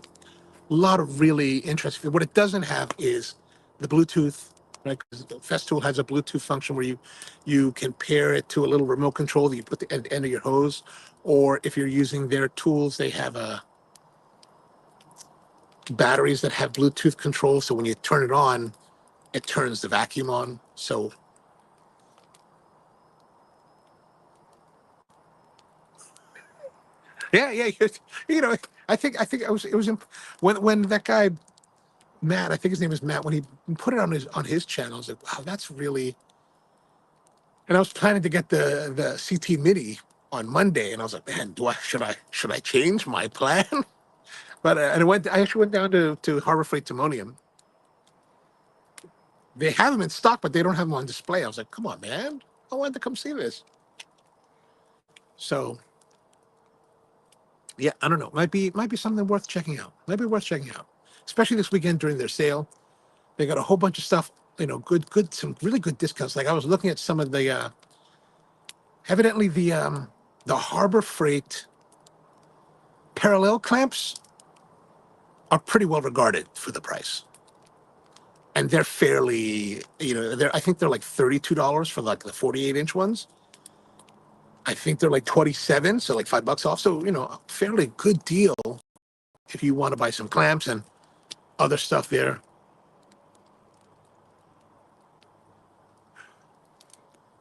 a lot of really interesting. What it doesn't have is the Bluetooth, right? 'Cause the Festool has a Bluetooth function where you can pair it to a little remote control that you put at the end of your hose, or if you're using their tools, they have batteries that have Bluetooth control. So when you turn it on, it turns the vacuum on. So yeah, yeah, I think when that guy Matt, I think his name is Matt, when he put it on his channel, I was like, wow, that's really. And I was planning to get the CT Mini on Monday, and I was like, man, should I change my plan? But I actually went down to Harbor Freight Timonium. They have them in stock, but they don't have them on display. I was like, come on, man, I wanted to come see this. So yeah, I don't know. Might be something worth checking out. Might be worth checking out, especially this weekend during their sale. They got a whole bunch of stuff. Some really good discounts. Like I was looking at some of the evidently the Harbor Freight parallel clamps are pretty well regarded for the price, and they're fairly, I think they're like $32 for like the 48-inch ones. I think they're like 27, so like $5 off. So a fairly good deal if you want to buy some clamps and other stuff there.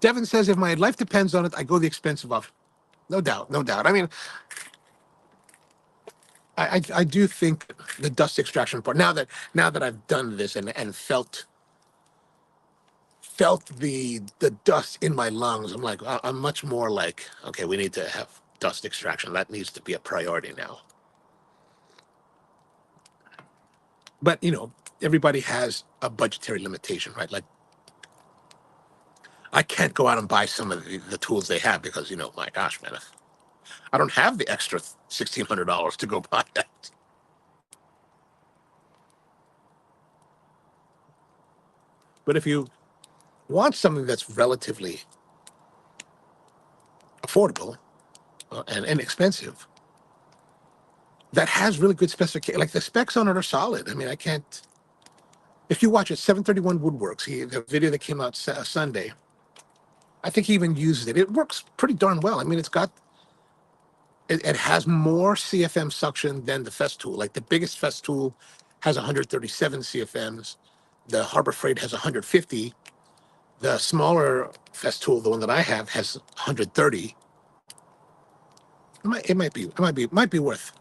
Devin says, if my life depends on it, I go the expensive option. No doubt, no doubt. I mean, I do think the dust extraction part. Now that I've done this and felt felt the dust in my lungs, I'm like, I'm much more like, okay, we need to have dust extraction. That needs to be a priority now. But everybody has a budgetary limitation, right? Like, I can't go out and buy some of the tools they have because my gosh, man, I don't have the extra $1,600 to go buy that. But if you want something that's relatively affordable and inexpensive, that has really good specification, like the specs on it are solid. I mean, I can't. If you watch it, 731 Woodworks, the video that came out Sunday, I think he even uses it. It works pretty darn well. I mean, it has more CFM suction than the Festool. Like the biggest Festool has 137 CFMs. The Harbor Freight has 150. The smaller Festool, the one that I have, has 130. It might be worth.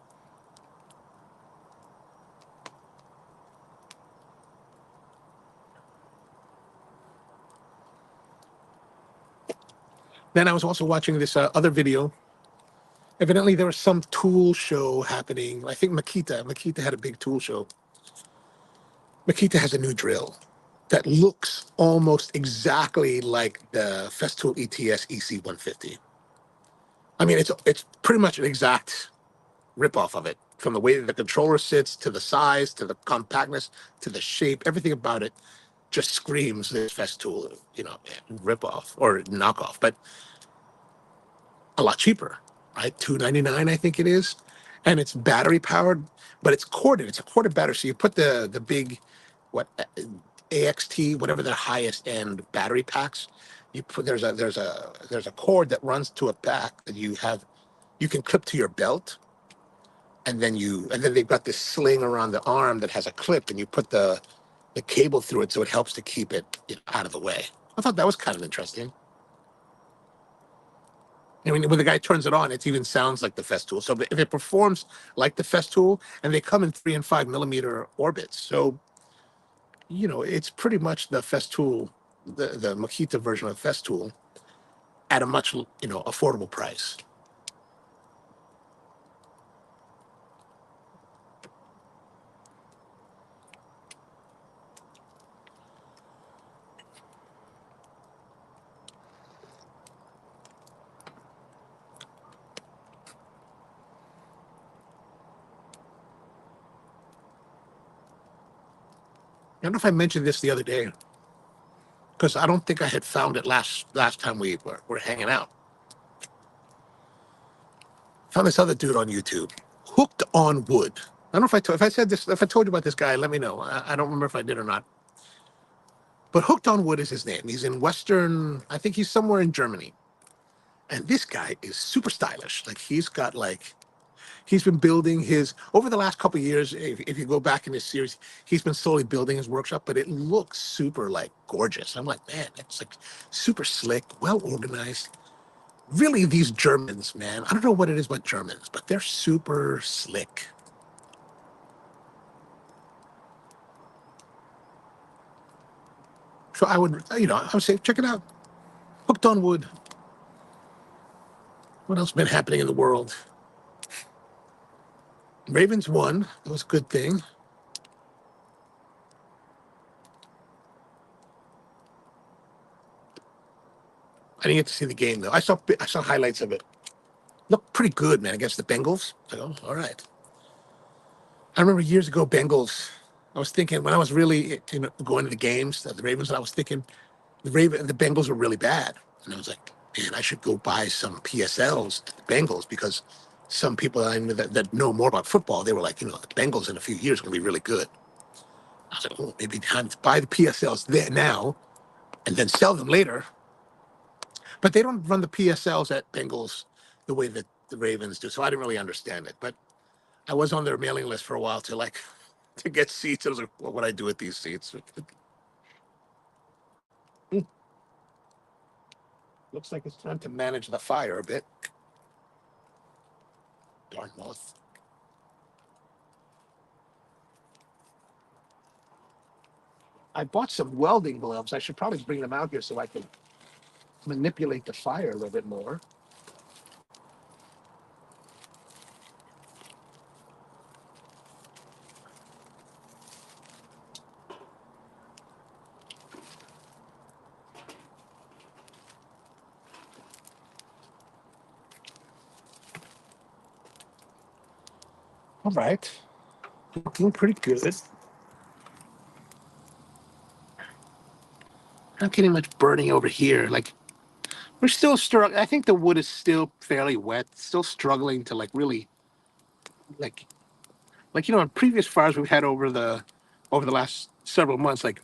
Then I was also watching this other video. Evidently, there was some tool show happening. I think Maquette had a big tool show. Maquette has a new drill that looks almost exactly like the Festool ETS EC150. I mean, it's pretty much an exact ripoff of it, from the way that the controller sits to the size to the compactness to the shape. Everything about it just screams this Festool, ripoff or knockoff. But a lot cheaper, right? $299, I think it is, and it's battery powered, but it's corded. It's a corded battery, so you put the big, what, AXT, whatever their highest end battery packs. You put there's a cord that runs to a pack that you can clip to your belt, and then they've got this sling around the arm that has a clip, and you put the cable through it, so it helps to keep it out of the way. I thought that was kind of interesting. I mean, when the guy turns it on, it even sounds like the Festool. So if it performs like the Festool, and they come in 3 and 5 millimeter orbits, so it's pretty much the Festool, the Makita version of Festool, at a much affordable price. I don't know if I mentioned this the other day, because I don't think I had found it last time we were hanging out. Found this other dude on YouTube, Hooked on Wood. I don't know if I said this, if I told you about this guy, let me know. I don't remember if I did or not. But Hooked on Wood is his name. He's in Western, I think he's somewhere in Germany. And this guy is super stylish. Like he's been building over the last couple of years. If you go back in this series, he's been slowly building his workshop, but it looks super like gorgeous. I'm like, man, it's like super slick, well organized. Really, these Germans, man, I don't know what it is about Germans, but they're super slick. So I would say, check it out. Hooked on Wood. What else been happening in the world? Ravens won. That was a good thing. I didn't get to see the game though. I saw highlights of it. Looked pretty good, man, against the Bengals. So, all right. I remember years ago, Bengals. I was thinking when I was really going to the games, the Ravens, and I was thinking the Bengals were really bad, and I was like, man, I should go buy some PSLs to the Bengals, because some people I knew that know more about football, they were like, the Bengals in a few years are going to be really good. I was like, oh, maybe time to buy the PSLs there now and then sell them later. But they don't run the PSLs at Bengals the way that the Ravens do, so I didn't really understand it. But I was on their mailing list for a while to get seats. I was like, what would I do with these seats? Looks like it's time to manage the fire a bit. Darn moth. I bought some welding gloves. I should probably bring them out here so I can manipulate the fire a little bit more. All right. Looking pretty good. Not getting much burning over here. Like, we're still struggling. I think the wood is still fairly wet, still struggling to like really like in previous fires we've had over the last several months, like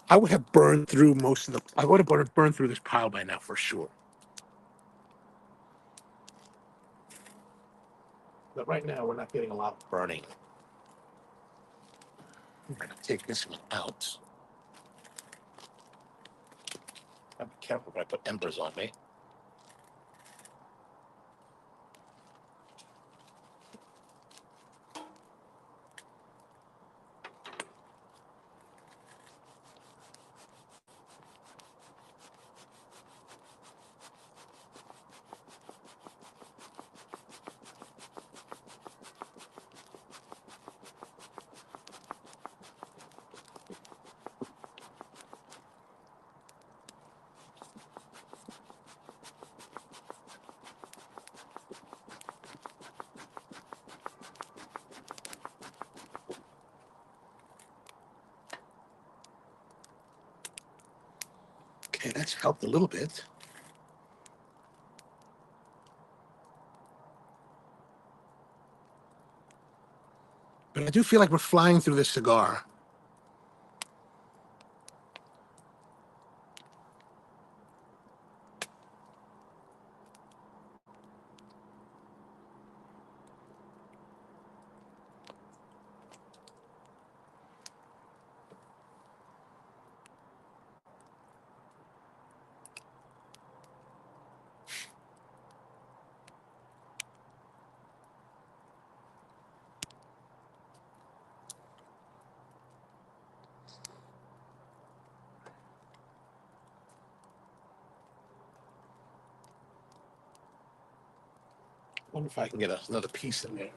I would have burned through I would have burned through this pile by now for sure. But right now we're not getting a lot of burning. I'm gonna take this one out. I'll be careful when I put embers on me. Okay, that's helped a little bit. But I do feel like we're flying through this cigar. I wonder if I can get another piece in there.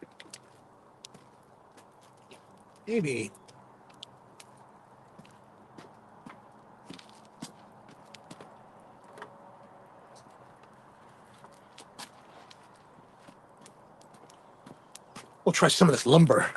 Maybe. We'll try some of this lumber.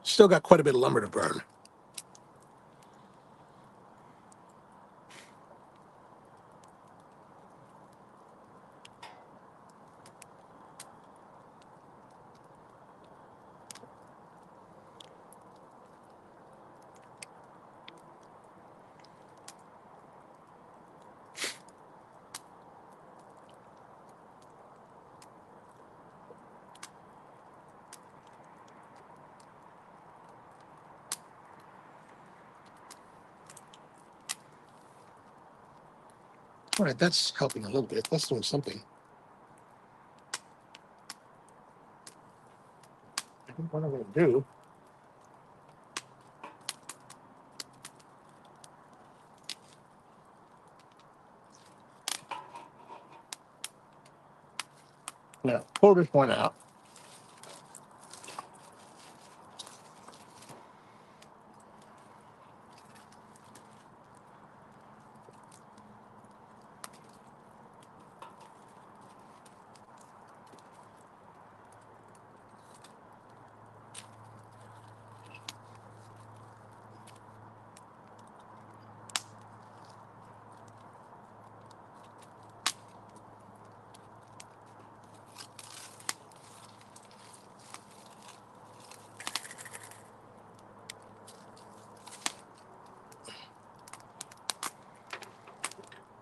Still got quite a bit of lumber to burn. All right, that's helping a little bit. That's doing something. I think what I'm going to do. Now, pull this one out.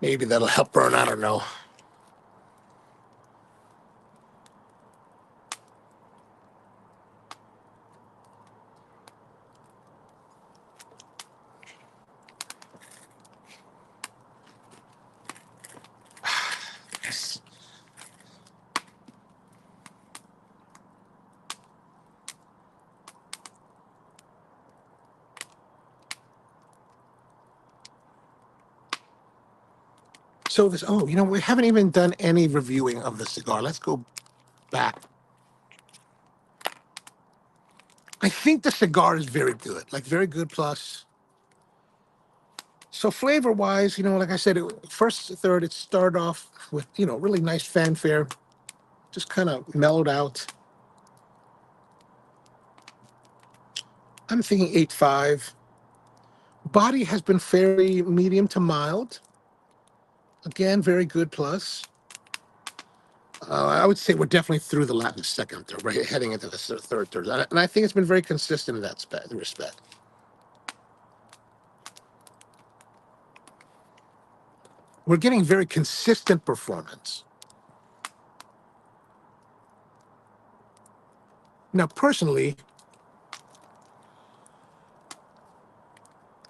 Maybe that'll help burn. I don't know. So this, oh, we haven't even done any reviewing of the cigar. Let's go back. I think the cigar is very good, like very good plus. So flavor wise, like I said, first, third, it started off with, really nice fanfare, just kind of mellowed out. I'm thinking 8.5. Body has been fairly medium to mild. Again, very good plus. I would say we're definitely through the Latin second, third, right, heading into the third. And I think it's been very consistent in that respect. We're getting very consistent performance. Now, personally,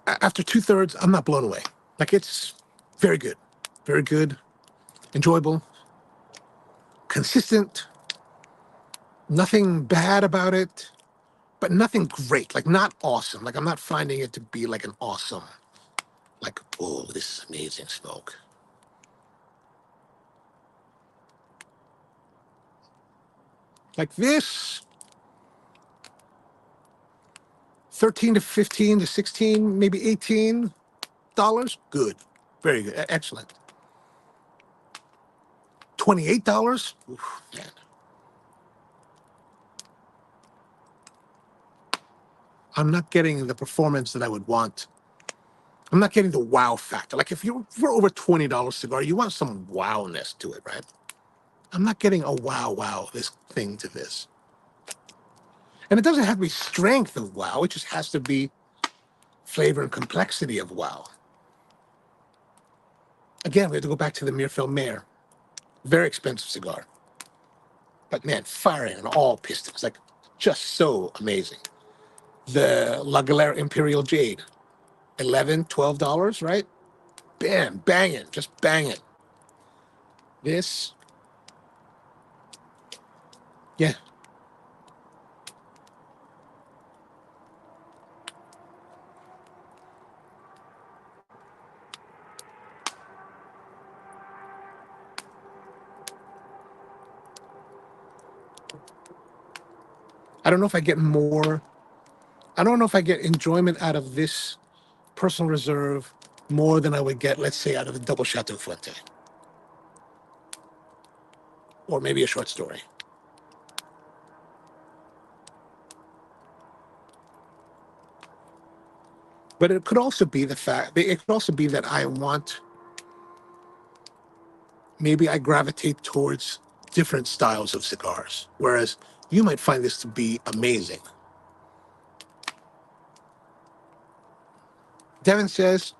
after 2/3, I'm not blown away. Like, it's very good, enjoyable, consistent, nothing bad about it, but nothing great, like not awesome. Like, I'm not finding it to be like an awesome, like, oh, this is amazing smoke. Like this, 13 to 15 to 16, maybe $18, good, very good, excellent. $28, oof, man. I'm not getting the performance that I would want. I'm not getting the wow factor. Like if you're over $20 cigar, you want some wowness to it, right? I'm not getting a wow this thing to this. And it doesn't have to be strength of wow. It just has to be flavor and complexity of wow. Again, we have to go back to the Mirfil Mare. Very expensive cigar. But man, firing on all pistons. Like just so amazing. The La Galera Imperial Jade. $11, $12, right? Bam, banging, just banging. This, yeah. I don't know if I get more. I don't know if I get enjoyment out of this personal reserve more than I would get, let's say, out of the double Chateau Fuente. Or maybe a short story. But it could also be it could also be that maybe I gravitate towards different styles of cigars. Whereas you might find this to be amazing. Devin says,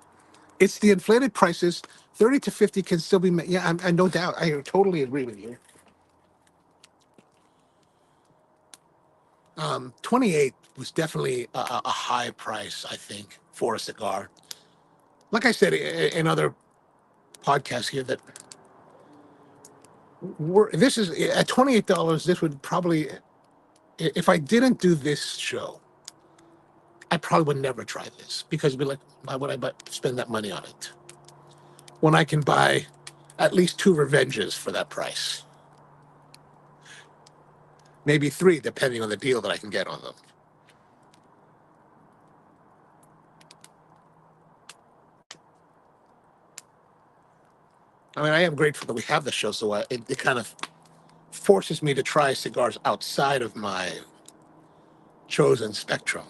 it's the inflated prices. 30 to 50 can still be, yeah, I no doubt. I totally agree with you. 28 was definitely a high price, I think, for a cigar. Like I said in other podcasts here, that this is at $28. This would probably, if I didn't do this show, I probably would never try this because it'd be like, why would I spend that money on it when I can buy at least 2 Revenges for that price? Maybe 3, depending on the deal that I can get on them. I mean, I am grateful that we have the show, so it kind of forces me to try cigars outside of my chosen spectrum.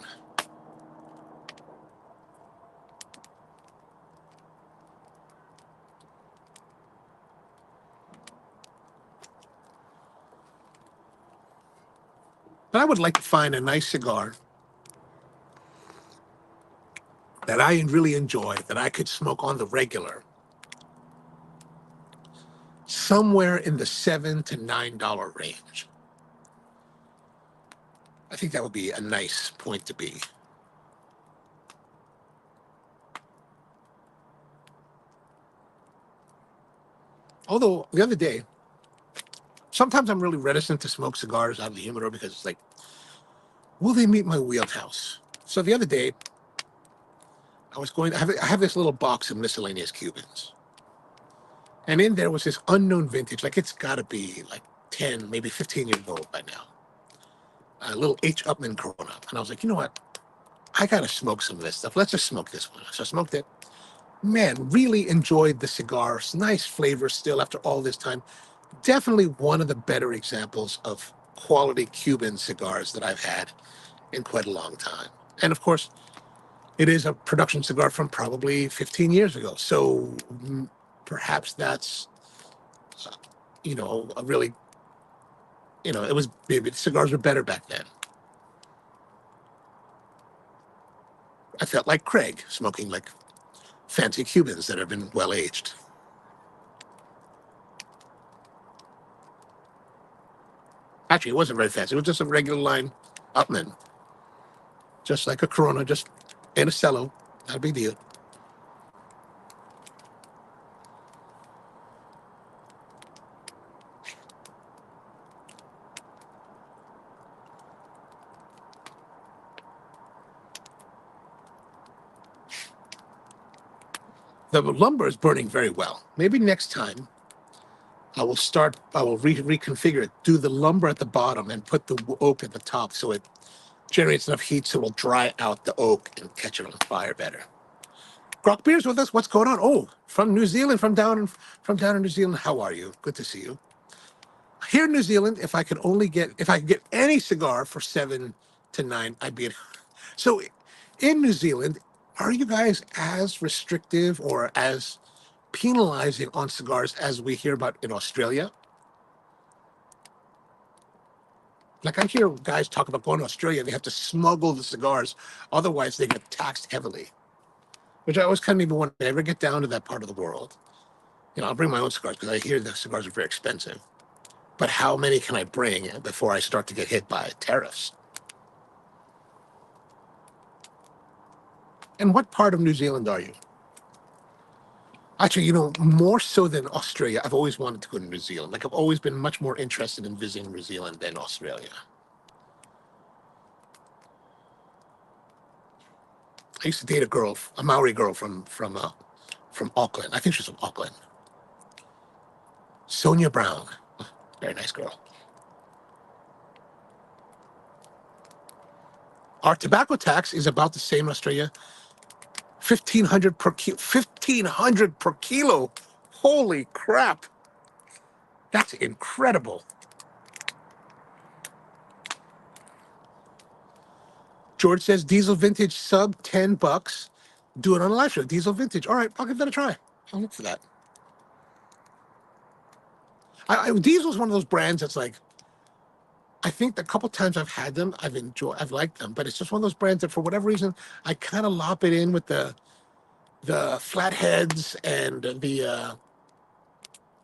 But I would like to find a nice cigar that I really enjoy, that I could smoke on the regular, somewhere in the $7 to $9 range. I think that would be a nice point to be. Although the other day, sometimes I'm really reticent to smoke cigars out of the humidor because it's like, will they meet my wheelhouse? So the other day, I was I have this little box of miscellaneous Cubans. And in there was this unknown vintage, like it's got to be like 10, maybe 15 years old by now. A little H. Upman Corona. And I was like, you know what? I got to smoke some of this stuff. Let's just smoke this one. So I smoked it. Man, really enjoyed the cigars. Nice flavor still after all this time. Definitely one of the better examples of quality Cuban cigars that I've had in quite a long time. And of course, it is a production cigar from probably 15 years ago. So perhaps that's, a really, it was, maybe cigars were better back then. I felt like Craig smoking like fancy Cubans that have been well aged. Actually, it wasn't very fancy. It was just a regular line Upman, just like a Corona, just in a cello. Not a big deal. The lumber is burning very well. Maybe next time I will reconfigure it, do the lumber at the bottom and put the oak at the top so it generates enough heat so it will dry out the oak and catch it on fire better. Grok Beer's with us. What's going on? Oh, from New Zealand, from down in New Zealand. How are you? Good to see you. Here in New Zealand, if I could get any cigar for 7 to 9, I'd be at. So in New Zealand, are you guys as restrictive or as penalizing on cigars as we hear about in Australia? Like I hear guys talk about going to Australia, they have to smuggle the cigars, otherwise they get taxed heavily. Which I always kind of even want to ever get down to that part of the world. I'll bring my own cigars because I hear the cigars are very expensive. But how many can I bring before I start to get hit by tariffs? And what part of New Zealand are you? Actually, more so than Australia, I've always wanted to go to New Zealand. Like I've always been much more interested in visiting New Zealand than Australia. I used to date a Maori girl from Auckland. I think she's from Auckland. Sonia Brown, very nice girl. Our tobacco tax is about the same in Australia. 1,500 per kilo. 1,500 per kilo. Holy crap! That's incredible. George says diesel vintage sub $10. Do it on a live show. Diesel vintage. All right, I'll give that a try. I'll look for that. Diesel's one of those brands that's like, I think the couple times I've had them, I've liked them, but it's just one of those brands that for whatever reason, I kind of lop it in with the flatheads and the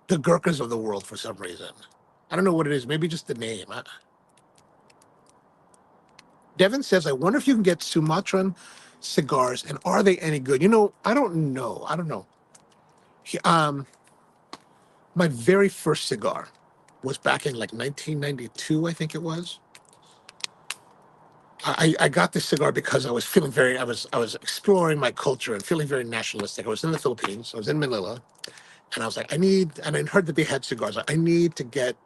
Gurkhas of the world for some reason. I don't know what it is. Maybe just the name. Devin says, I wonder if you can get Sumatran cigars and are they any good? I don't know. I don't know. My very first cigar was back in like 1992, I think it was. I got this cigar because I was feeling I was exploring my culture and feeling very nationalistic. I was in the Philippines. I was in Manila. And I was like, and I heard that they had cigars. I need to get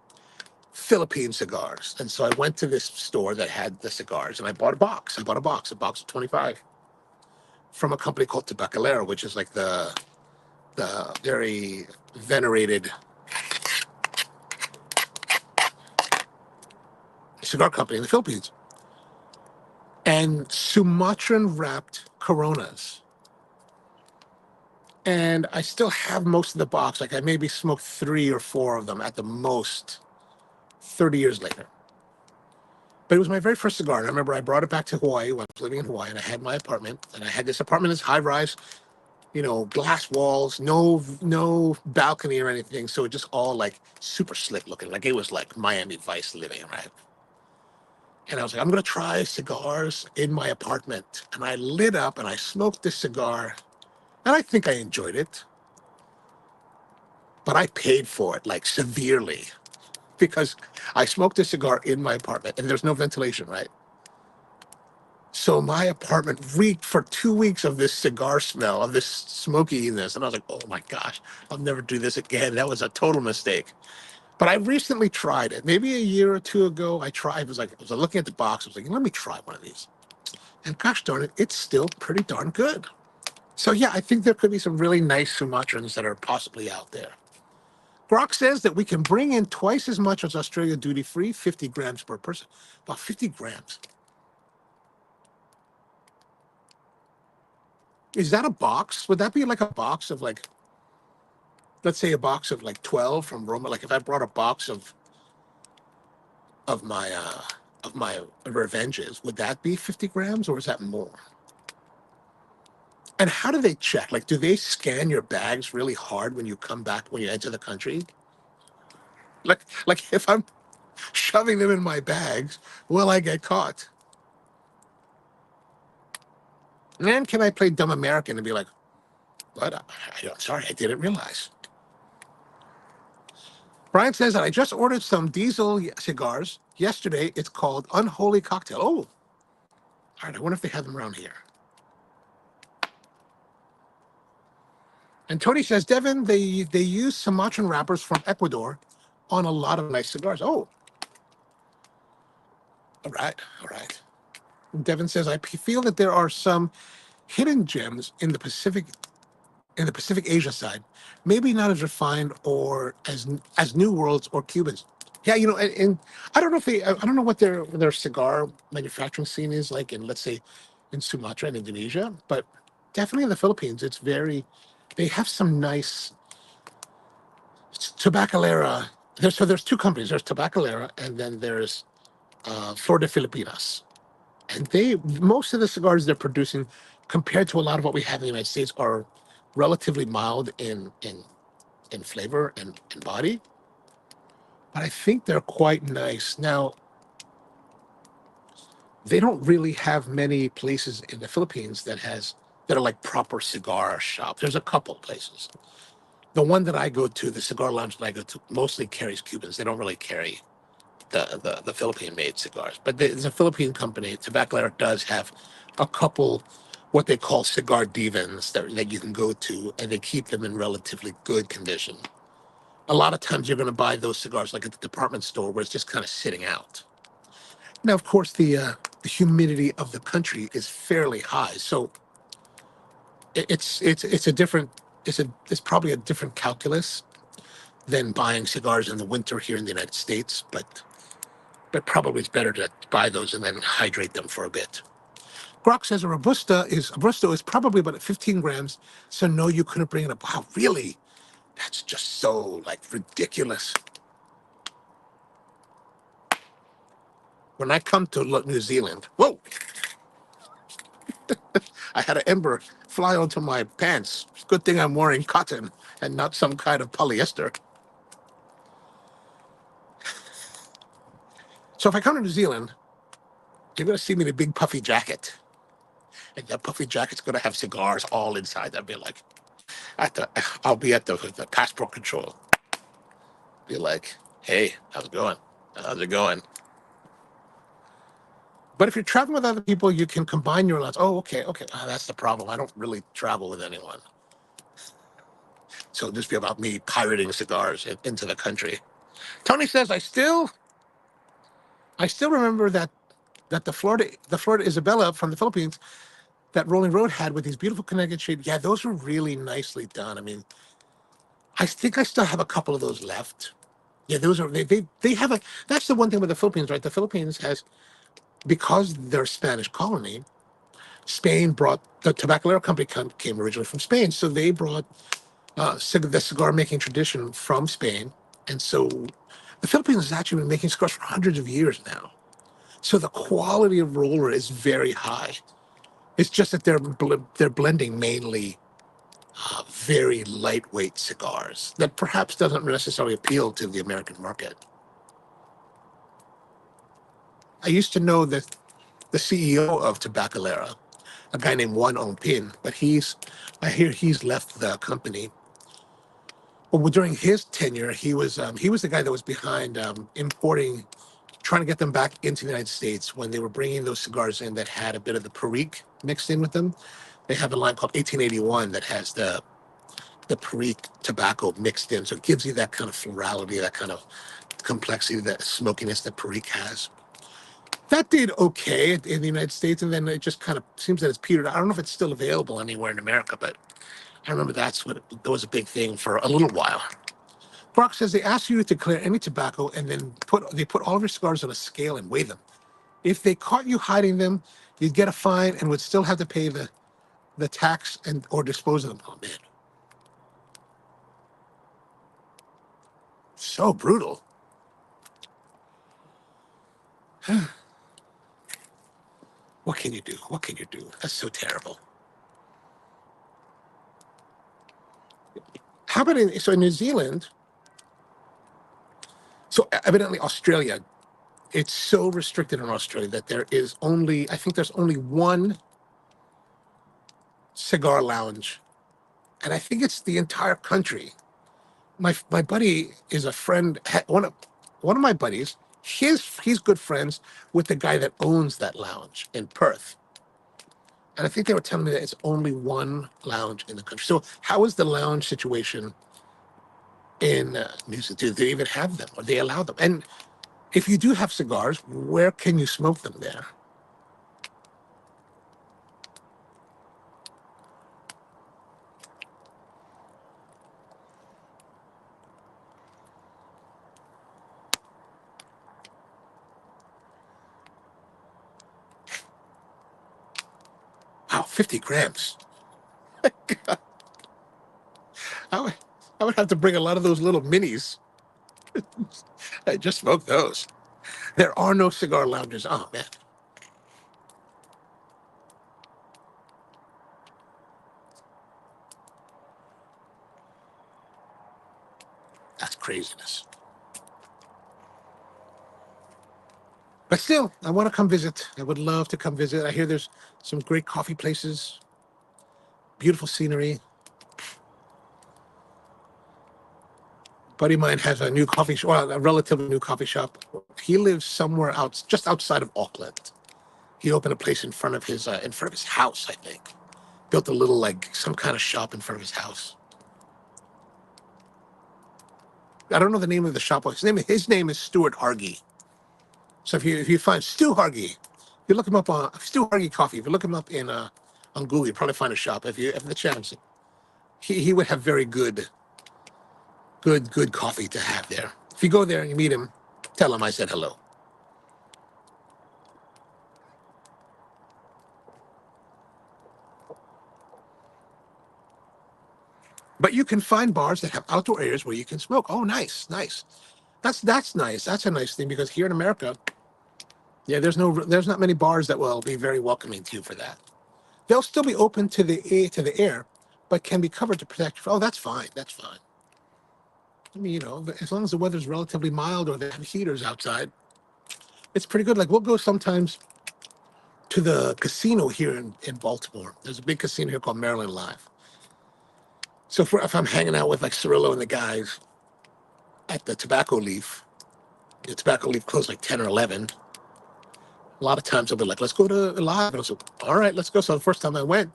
Philippine cigars. And so I went to this store that had the cigars and I bought a box. A box of 25 from a company called Tabacalera, which is like the very venerated cigar company in the Philippines. And Sumatran wrapped Coronas. And I still have most of the box. Like I maybe smoked 3 or 4 of them at the most 30 years later. But it was my very first cigar. And I remember I brought it back to Hawaii when I was living in Hawaii and I had my apartment. And I had this apartment that's high rise, glass walls, no balcony or anything. So it just all like super slick looking. Like it was like Miami Vice living, right? And I was like, I'm going to try cigars in my apartment. And I lit up and I smoked this cigar. And I think I enjoyed it. But I paid for it like severely because I smoked a cigar in my apartment and there's no ventilation, right? So my apartment reeked for 2 weeks of this cigar smell, of this smokiness. And I was like, oh my gosh, I'll never do this again. That was a total mistake. But I recently tried it. Maybe a year or two ago, I tried. I was looking at the box. I was like, let me try one of these. And gosh darn it, it's still pretty darn good. So yeah, I think there could be some really nice Sumatrans that are possibly out there. Grok says that we can bring in twice as much as Australia duty free, 50 grams per person. About 50 grams. Is that a box? Would that be like a box of like, let's say a box of like 12 from RoMa? Like if I brought a box of my of my revenges, would that be 50 grams or is that more? And how do they check? Like, do they scan your bags really hard when you come back, when you enter the country? Like if I'm shoving them in my bags, will I get caught? And can I play dumb American and be like, what? I'm sorry, I didn't realize. Brian says that I just ordered some diesel cigars yesterday. It's called Unholy Cocktail. Oh, all right. I wonder if they have them around here. And Tony says, Devin, they use Sumatran wrappers from Ecuador on a lot of nice cigars. Oh, all right, all right. And Devin says, I feel that there are some hidden gems in the Pacific Asia side, maybe not as refined or as New Worlds or Cubans. Yeah, and I don't know if I don't know what their cigar manufacturing scene is like in, let's say, in Sumatra and Indonesia, but definitely in the Philippines, they have some nice tabacalera. There's two companies. There's Tabacalera, and then there's Flor de Filipinas. And most of the cigars they're producing, compared to a lot of what we have in the United States, are relatively mild in flavor and body. But I think they're quite nice. Now, they don't really have many places in the Philippines that are like proper cigar shops. There's a couple places. The one that I go to, the cigar lounge that I go to, mostly carries Cubans. They don't really carry the Philippine-made cigars. But it's a Philippine company. Tabacalera does have a couple what they call cigar divans that you can go to, and they keep them in relatively good condition. A lot of times you're going to buy those cigars like at the department store where it's just kind of sitting out. Now, of course, the humidity of the country is fairly high, so it's a different it's probably a different calculus than buying cigars in the winter here in the United States, but probably it's better to buy those and then hydrate them for a bit. Grok says a robusto is probably about 15 grams, so no, you couldn't bring it up. Wow, really? That's just so like ridiculous. When I come to New Zealand, whoa, I had an ember fly onto my pants. Good thing I'm wearing cotton and not some kind of polyester. So if I come to New Zealand, you're going to see me in a big puffy jacket. And that puffy jacket's going to have cigars all inside. I'll be like, I'll be at the passport control. Be like, hey, how's it going? How's it going? But if you're traveling with other people, you can combine your allowance. Oh, okay. That's the problem. I don't really travel with anyone. So it'll just be about me pirating cigars into the country. Tony says, I still remember that the Florida Isabella from the Philippines that Rolling Road had with these beautiful Connecticut shades. Yeah, those were really nicely done. I mean, I think I still have a couple of those left. Yeah, those are they have a. That's the one thing with the Philippines, right? The Philippines has, because they're a Spanish colony. Spain brought the Tabacalera company came originally from Spain, so they brought the cigar making tradition from Spain, and so the Philippines has actually been making cigars for hundreds of years now. So the quality of roller is very high. It's just that they're blending mainly very lightweight cigars that perhaps doesn't necessarily appeal to the American market. I used to know that the CEO of Tabacalera, a guy named Juan Ongpin, but I hear he's left the company. Well, during his tenure, he was the guy that was behind importing trying to get them back into the United States when they were bringing those cigars in that had a bit of the Perique mixed in with them. They have a line called 1881 that has the Perique tobacco mixed in. So it gives you that kind of florality, that kind of complexity, that smokiness that Perique has. That did okay in the United States, and then it just kind of seems that it's petered out. I don't know if it's still available anywhere in America, but I remember that was a big thing for a little while. Brock says they ask you to declare any tobacco and then they put all of your cigars on a scale and weigh them. If they caught you hiding them, you'd get a fine and would still have to pay the tax and or dispose of them. Oh man. So brutal. What can you do? What can you do? That's so terrible. How about in New Zealand? So evidently Australia, it's so restricted in Australia that I think there's only one cigar lounge, and I think it's the entire country. My buddy is a friend. One of my buddies. He's good friends with the guy that owns that lounge in Perth, and I think they were telling me that it's only one lounge in the country. So how is the lounge situation in New Zealand? Do they even have them, or they allow them? And if you do have cigars, where can you smoke them there? Wow, 50 grams. I would, I would have to bring a lot of those little minis. I just smoke those. There are no cigar lounges. Oh, man. That's craziness. But still, I want to come visit. I would love to come visit. I hear there's some great coffee places, beautiful scenery. Buddy of mine has a new coffee shop, well, a relatively new coffee shop. He lives somewhere just outside of Auckland. He opened a place in front of his house, I think. Built a little, like, some kind of shop in front of his house. I don't know the name of the shop. His name is Stuart Hargy. So if you find Stu Hargy, you look him up on Stu Hargy Coffee. If you look him up on Google, you probably find a shop. If you have the chance, he would have very good coffee to have there. If you go there and you meet him, tell him I said hello. But you can find bars that have outdoor areas where you can smoke. Oh, nice, nice. That's nice. That's a nice thing because here in America, yeah, there's not many bars that will be very welcoming to you for that. They'll still be open to the air, but can be covered to protect you. Oh, that's fine. That's fine. I mean, as long as the weather's relatively mild or they have heaters outside, it's pretty good. Like we'll go sometimes to the casino here in Baltimore. There's a big casino here called Maryland Live. So if I'm hanging out with like Cirillo and the guys at the Tobacco Leaf closed like 10 or 11. A lot of times I'll be like, let's go to Live. And I'll say, all right, let's go. So the first time I went,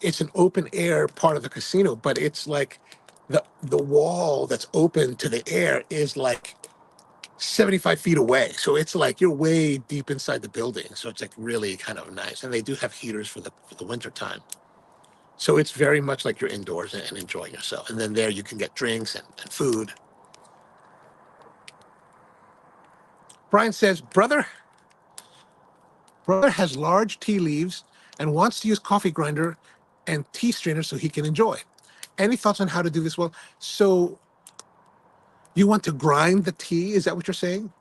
it's an open air part of the casino, but it's like the wall that's open to the air is like 75 feet away. So it's like you're way deep inside the building. So it's like really kind of nice. And they do have heaters for the winter time. So it's very much like you're indoors and enjoying yourself. And then there you can get drinks and food. Brian says, brother has large tea leaves and wants to use coffee grinder and tea strainer so he can enjoy. Any thoughts on how to do this well? So you want to grind the tea? Is that what you're saying?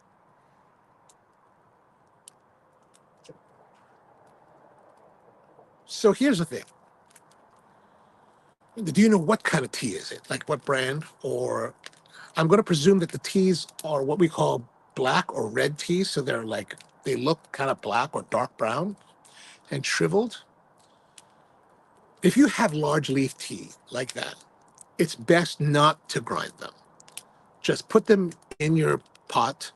So here's the thing. Do you know what kind of tea is it? Like what brand? Or I'm going to presume that the teas are what we call black or red teas. So they look kind of black or dark brown and shriveled. If you have large leaf tea like that, it's best not to grind them. Just put them in your pot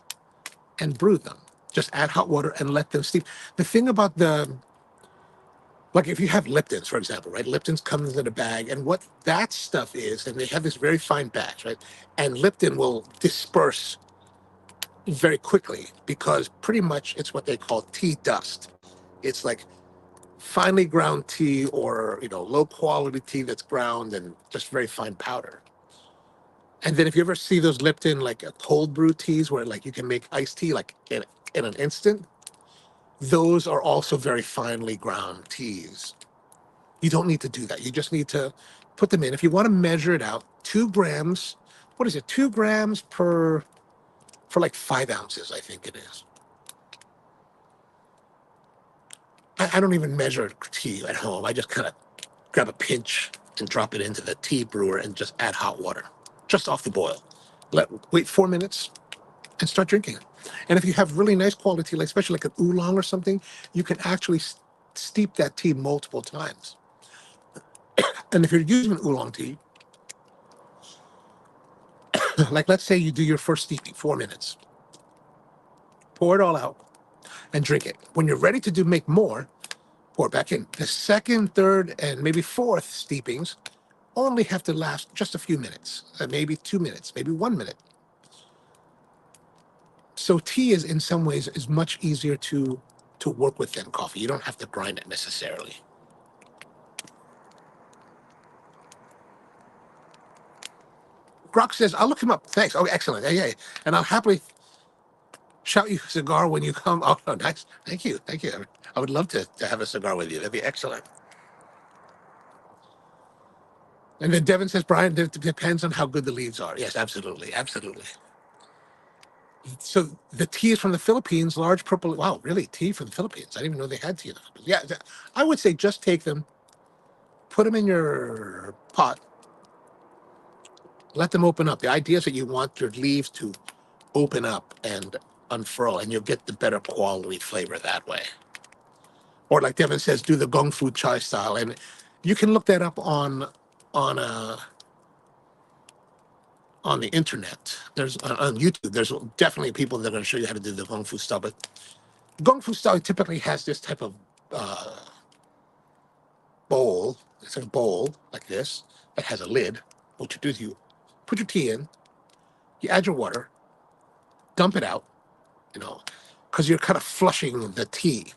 and brew them. Just add hot water and let them steep. The thing about like if you have Lipton's, for example, right? Lipton's comes in a bag, and what that stuff is, and they have this very fine batch, right? And Lipton will disperse very quickly because pretty much it's what they call tea dust. It's like finely ground tea or low quality tea that's ground and just very fine powder. And then if you ever see those Lipton like cold brew teas where like you can make iced tea like in an instant, those are also very finely ground teas. You don't need to do that. You just need to put them in. If you want to measure it out, 2 grams, what is it? 2 grams for like 5 ounces, I think it is. I don't even measure tea at home. I just kind of grab a pinch and drop it into the tea brewer and just add hot water, just off the boil. Wait 4 minutes and start drinking it. And if you have really nice quality, like especially like an oolong or something, you can actually steep that tea multiple times. And if you're using an oolong tea, like let's say you do your first steeping, 4 minutes, pour it all out and drink it. When you're ready to make more, pour it back in. The second, third, and maybe fourth steepings only have to last just a few minutes, maybe 2 minutes, maybe 1 minute. So tea is in some ways is much easier to work with than coffee. You don't have to grind it necessarily. Grok says, I'll look him up. Thanks. Oh, excellent. Yeah, yeah. And I'll happily shout you a cigar when you come. Oh, no, nice. Thank you. Thank you. I would love to have a cigar with you. That'd be excellent. And then Devin says, Brian, it depends on how good the leaves are. Yes, absolutely. Absolutely. So the tea is from the Philippines, large purple. Wow, really? Tea from the Philippines? I didn't even know they had tea in the Philippines. Yeah, I would say just take them, put them in your pot, let them open up. The idea is that you want your leaves to open up and unfurl, and you'll get the better quality flavor that way. Or like Devin says, do the Gong Fu chai style, and you can look that up on uh, on the internet. There's on YouTube. There's definitely people that are going to show you how to do the Gong Fu style. But Gong Fu style typically has this type of uh, bowl. It's a bowl like this that has a lid. What you do is you put your tea in, you add your water, dump it out, because you're kind of flushing the tea.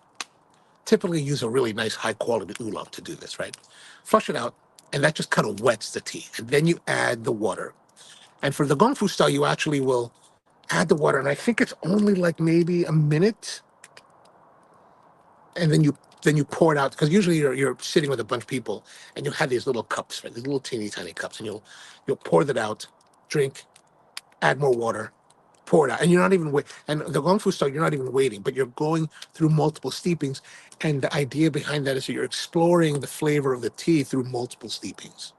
Typically use a really nice high quality oolong to do this, right? Flush it out, and that just kind of wets the tea. And then you add the water. And for the Gong Fu style, you actually will add the water, and I think it's only like maybe a minute, and then you pour it out because usually you're sitting with a bunch of people, and you have these little cups, right? These little teeny tiny cups, and you'll pour that out, drink, add more water, pour it out, and you're not even wait. And the Gong Fu style, you're not even waiting, but you're going through multiple steepings, and the idea behind that is that you're exploring the flavor of the tea through multiple steepings.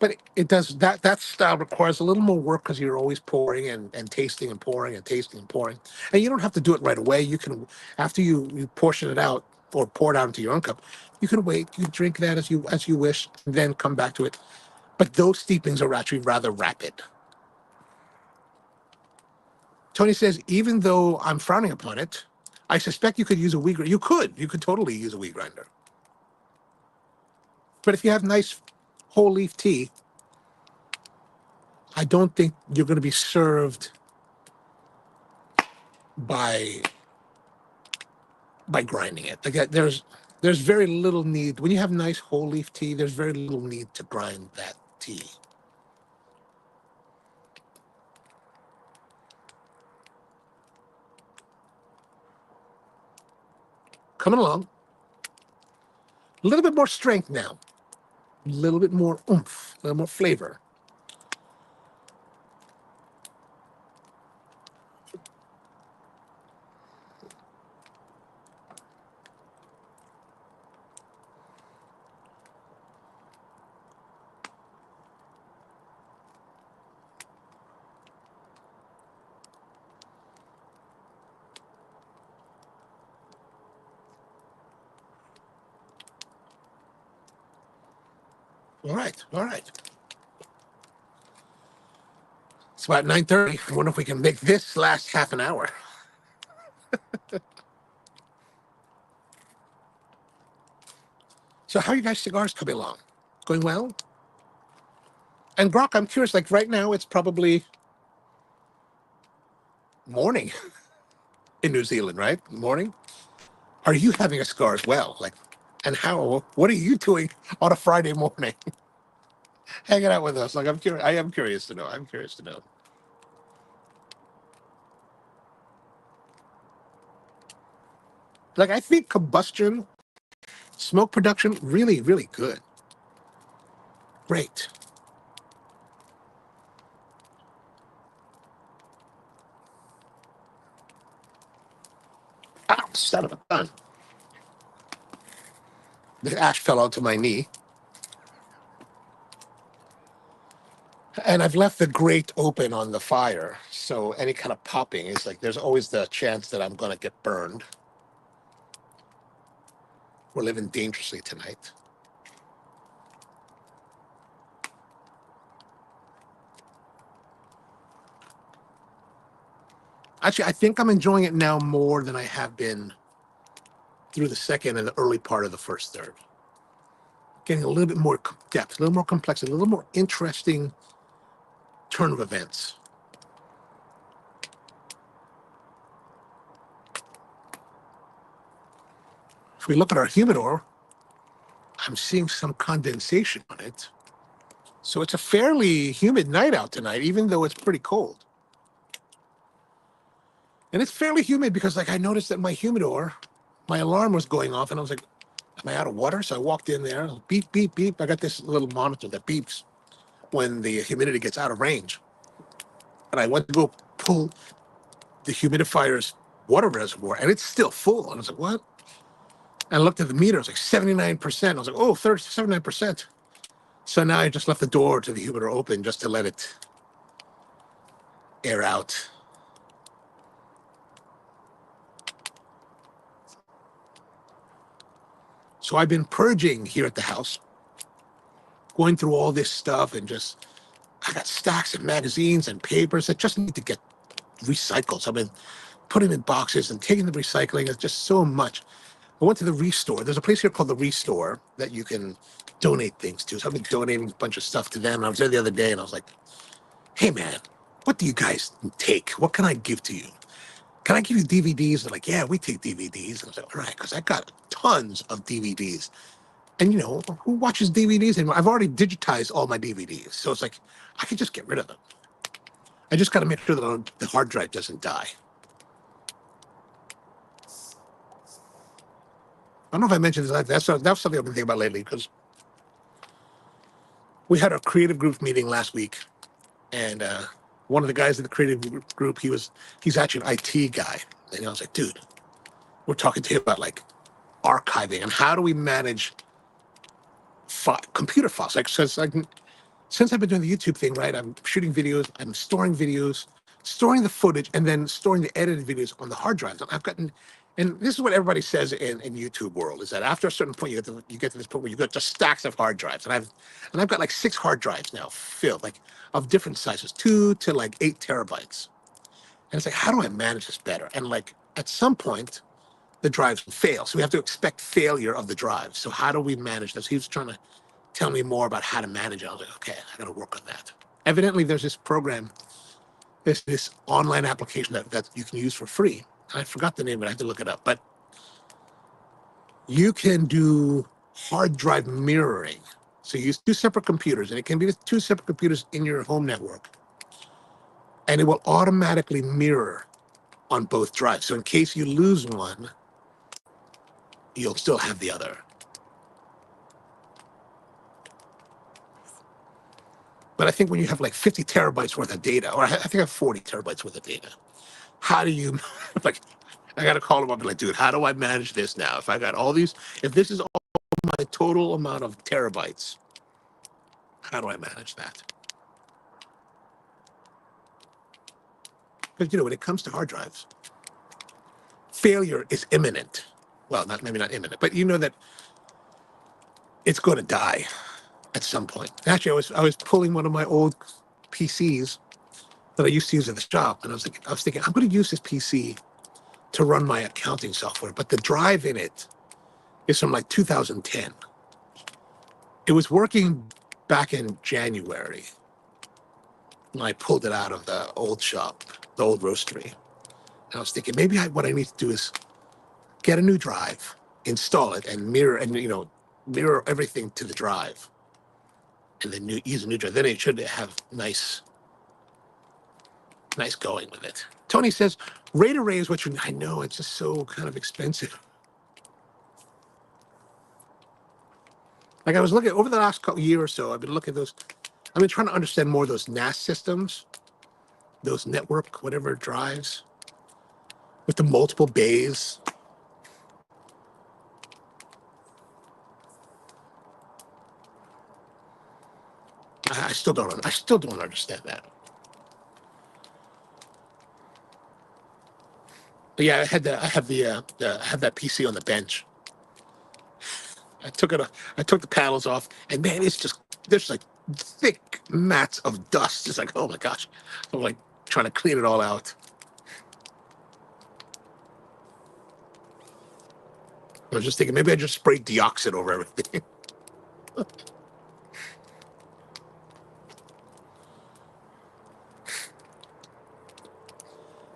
But it does that style requires a little more work because you're always pouring and tasting and pouring and tasting and pouring. And you don't have to do it right away. You can, after you portion it out or pour it out into your own cup, you can wait, you drink that as you wish, and then come back to it. But those steepings are actually rather rapid. Tony says, even though I'm frowning upon it, I suspect you could use a wheat grinder. You could totally use a wheat grinder. But if you have nice whole leaf tea, I don't think you're going to be served by grinding it. Like there's very little need when you have nice whole leaf tea. There's very little need to grind that tea. Coming along, a little bit more strength now, a little bit more oomph, a little more flavor. All right, all right. It's about 9:30. I wonder if we can make this last half an hour. So how are you guys' cigars coming along? Going well? And Grok, I'm curious, like right now it's probably morning in New Zealand, right? Morning. Are you having a cigar as well? Like, and what are you doing on a Friday morning? Hanging out with us. Like, I'm curious. I am curious to know. I'm curious to know. Like, I think combustion, smoke production, really, really good. Great. Ow, son of a gun. The ash fell onto my knee. And I've left the grate open on the fire. So any kind of popping is like, there's always the chance that I'm going to get burned. We're living dangerously tonight. Actually, I think I'm enjoying it now more than I have been through the second and the early part of the first third. Getting a little bit more depth, a little more complexity, a little more interesting turn of events. If we look at our humidor, I'm seeing some condensation on it. So it's a fairly humid night out tonight, even though it's pretty cold. And it's fairly humid because, like, I noticed that my humidor, my alarm was going off, and I was like, am I out of water? So I walked in there, beep, beep, beep. I got this little monitor that beeps when the humidity gets out of range. And I went to go pull the humidifier's water reservoir, and it's still full. And I was like, what? And I looked at the meter, it was like 79%. I was like, oh, 79%. So now I just left the door to the humidor open just to let it air out. So I've been purging here at the house, going through all this stuff, and just, I got stacks of magazines and papers that just need to get recycled. So I've been putting them in boxes and taking the recycling. It's just so much. I went to the Restore. There's a place here called the Restore that you can donate things to. So I've been donating a bunch of stuff to them. And I was there the other day and I was like, hey, man, what do you guys take? What can I give to you? Can I give you DVDs? They're like, yeah, we take DVDs. And I was like, all right, because I got tons of DVDs. And, who watches DVDs anymore? I've already digitized all my DVDs. So it's like, I can just get rid of them. I just got to make sure that the hard drive doesn't die. I don't know if I mentioned this. That's something I've been thinking about lately because we had a creative group meeting last week. And one of the guys in the creative group, he's actually an IT guy. And I was like, dude, we're talking to him about like archiving and how do we manage computer files? Like, since I've been doing the YouTube thing, right? I'm shooting videos, I'm storing videos, storing the footage, and then storing the edited videos on the hard drives. And this is what everybody says in YouTube world is that after a certain point, you get to this point where you got just stacks of hard drives, and I've got like 6 hard drives now filled, like of different sizes, 2 to like 8 terabytes. And it's like, how do I manage this better? And like at some point, the drives will fail, so we have to expect failure of the drive. So how do we manage this? He was trying to tell me more about how to manage it. I was like, okay, I got to work on that. Evidently, there's this program, this online application that you can use for free. I forgot the name of it. I have to look it up. But you can do hard drive mirroring. So you use 2 separate computers, and it can be 2 separate computers in your home network. And it will automatically mirror on both drives. So in case you lose one, you'll still have the other. But I think when you have like 50 terabytes worth of data, or I think I have 40 terabytes worth of data, how do you, like, I got to call them up and like, dude, how do I manage this now? If I got all these, if this is all my total amount of terabytes, how do I manage that? Because, when it comes to hard drives, failure is imminent. Well, maybe not imminent, but you know that it's going to die at some point. Actually, I was pulling one of my old PCs that I used to use at the shop. And I was thinking, I'm going to use this PC to run my accounting software, but the drive in it is from like 2010. It was working back in January when I pulled it out of the old shop, the old roastery. And I was thinking, maybe what I need to do is get a new drive, install it, and mirror everything to the drive, and then use a new drive. Then it should have nice going with it. Tony says, rate array is what I know, it's just so kind of expensive. Like I was looking over the last year or so, I've been looking at those. I've been trying to understand more of those NAS systems, those network, whatever drives with the multiple bays. I still don't understand that. But yeah, I have that PC on the bench. I took the panels off, and man, there's like thick mats of dust. It's like, oh my gosh. I'm like trying to clean it all out. I was just thinking maybe I just sprayed deoxit over everything.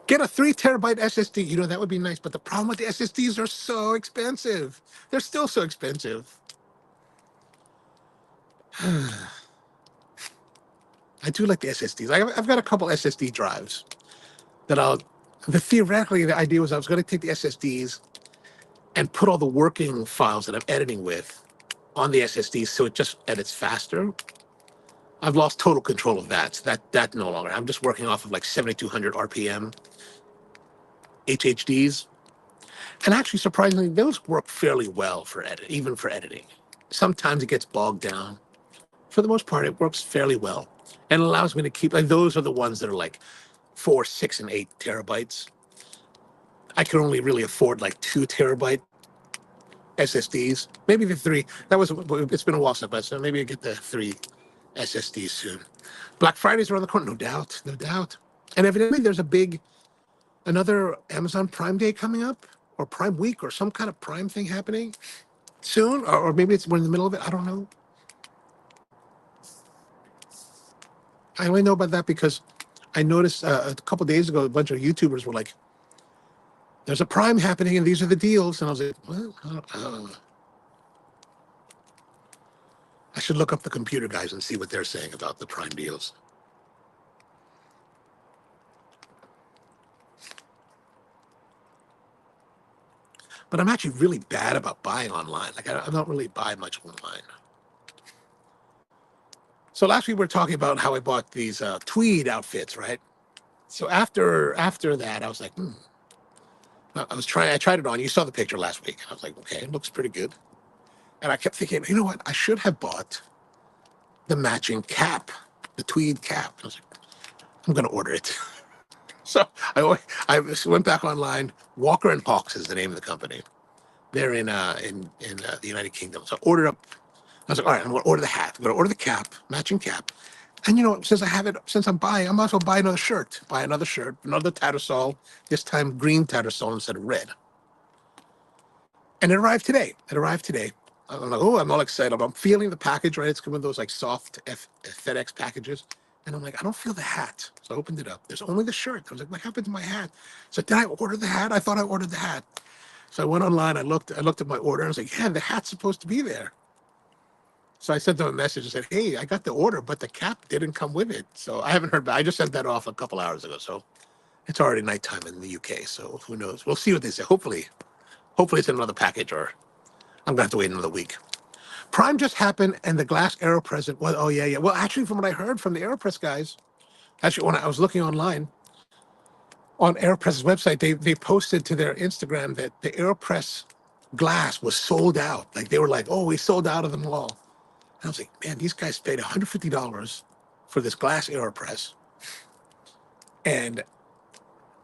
Get a 3 terabyte SSD. You know, that would be nice. But the problem with the SSDs are so expensive. They're still so expensive. I do like the SSDs. I've got a couple SSD drives that theoretically, the idea was I was going to take the SSDs and put all the working files that I'm editing with on the SSDs so it just edits faster. I've lost total control of that. So that no longer. I'm just working off of like 7,200 RPM HHDs. And actually, surprisingly, those work fairly well even for editing. Sometimes it gets bogged down. For the most part, it works fairly well and allows me to keep, like, those are the ones that are like 4, 6, and 8 terabytes. I can only really afford like 2 terabyte SSDs, maybe the 3. It's been a while since, but so maybe I get the 3 SSDs soon. Black Friday's around the corner, no doubt, no doubt. And evidently, there's another Amazon Prime Day coming up, or Prime Week, or some kind of Prime thing happening soon, or maybe we're in the middle of it. I don't know. I only know about that because I noticed a couple days ago a bunch of YouTubers were like, "There's a Prime happening, and these are the deals." And I was like, "What? I don't know. I should look up the computer guys and see what they're saying about the Prime deals." But I'm actually really bad about buying online. Like I don't really buy much online. So last week we were talking about how I bought these tweed outfits, right? So after that, I was like, I tried it on. You saw the picture last week. I was like, okay, it looks pretty good. And I kept thinking, you know what? I should have bought the matching cap, the tweed cap. I was like, I'm going to order it. So I went back online. Walker and Hawks is the name of the company. They're in the United Kingdom. So I ordered up. I was like, all right, I'm going to order the hat. I'm going to order the cap, matching cap. And since I'm buying, I might as well buy another shirt. Buy another shirt, another Tattersall, this time green Tattersall instead of red. And it arrived today. I'm like, oh, I'm all excited. I'm feeling the package, right? It's one of those like soft FedEx packages. And I'm like, I don't feel the hat. So I opened it up. There's only the shirt. I was like, what happened to my hat? So did I order the hat? I thought I ordered the hat. So I went online. I looked at my order. And I was like, yeah, the hat's supposed to be there. So I sent them a message and said, hey, I got the order, but the cap didn't come with it. So I haven't heard back. I just sent that off a couple hours ago. So it's already nighttime in the UK. So who knows? We'll see what they say. Hopefully it's in another package, or I'm going to have to wait another week. Prime just happened, and the glass AeroPress. Well, oh, yeah. Well, actually, from what I heard from the AeroPress guys, actually, when I was looking online, on AeroPress's website, they posted to their Instagram that the AeroPress glass was sold out. Like, they were like, oh, we sold out of them all. And I was like, man, these guys paid $150 for this glass AeroPress. And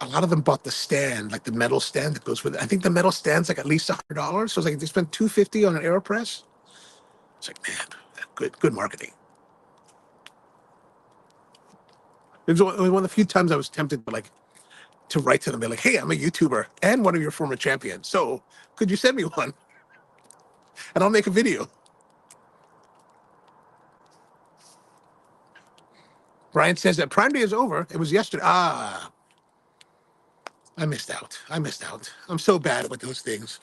a lot of them bought the stand, like the metal stand that goes with it. I think the metal stand's like at least $100. So it's like they spent $250 on an AeroPress. It's like, man, good marketing. one of the few times I was tempted to write to them, be like, "Hey, I'm a YouTuber and one of your former champions. So could you send me one, and I'll make a video." Brian says that Prime Day is over. It was yesterday. Ah, I missed out. I missed out. I'm so bad with those things.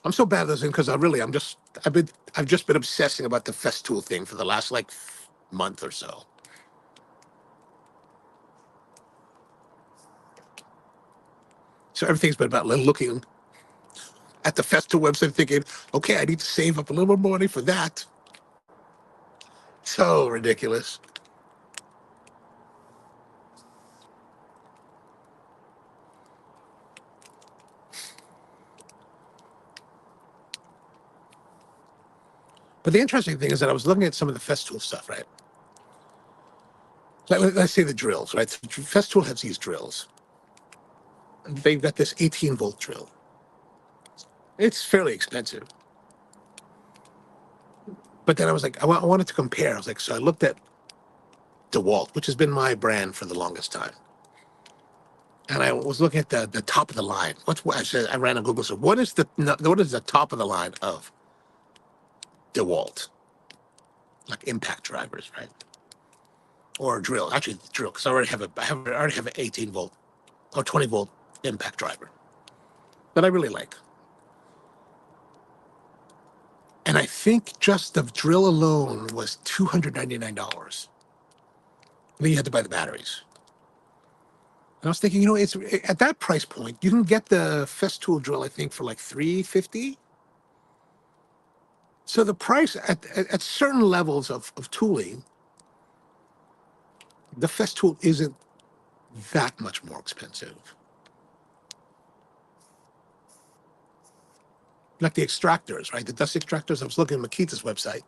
I'm so bad at those things because I've just been obsessing about the Festool thing for the last like month or so. So everything's been about looking at the Festool website, thinking, okay, I need to save up a little more money for that. So ridiculous. But the interesting thing is that I was looking at some of the Festool stuff, right? Let's say the drills, right? So Festool has these drills. They've got this 18-volt drill. It's fairly expensive. But then I was like, I wanted to compare. I was like, so I looked at DeWalt, which has been my brand for the longest time. And I was looking at the top of the line. I ran on Google. So what is the top of the line of DeWalt? Like impact drivers, right? Or drill. Actually, drill, because I already have an 18-volt or 20-volt impact driver that I really like. And I think just the drill alone was $299. Then you had to buy the batteries. And I was thinking, it's at that price point, you can get the Festool drill, I think, for like $350. So the price at certain levels of tooling, the Festool isn't that much more expensive. Like the extractors, right? The dust extractors. I was looking at Makita's website.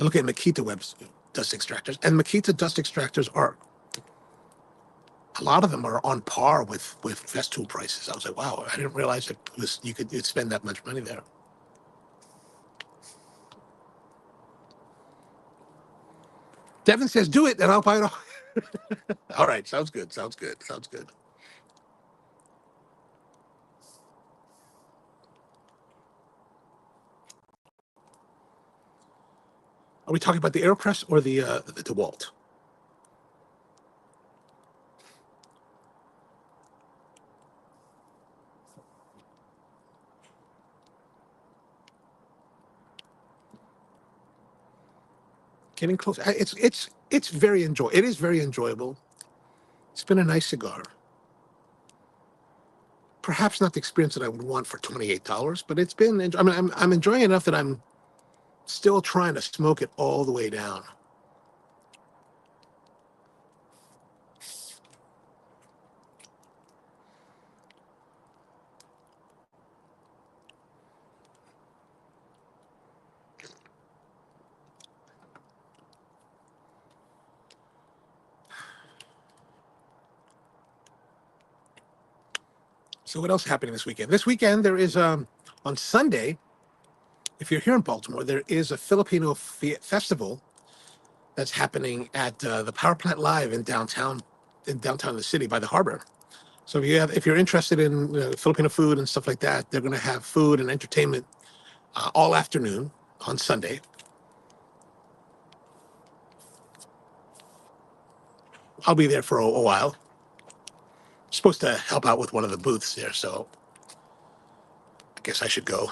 I look at Makita dust extractors, and Makita dust extractors a lot of them are on par with Festool prices. I was like, wow, I didn't realize that you'd spend that much money there. Devin says, do it, and I'll buy it all. All right, sounds good. Sounds good. Sounds good. Are we talking about the AeroPress or the DeWalt? Getting close. It's very enjoyable. It is very enjoyable. It's been a nice cigar. Perhaps not the experience that I would want for $28, but it's been. I mean, I'm enjoying it enough that I'm still trying to smoke it all the way down. So what else happening this weekend? This weekend there is on Sunday. If you're here in Baltimore, there is a Filipino festival that's happening at the Power Plant Live in downtown the city by the harbor. So if you're interested in Filipino food and stuff like that, they're going to have food and entertainment all afternoon on Sunday. I'll be there for a while. I'm supposed to help out with one of the booths there, so I guess I should go.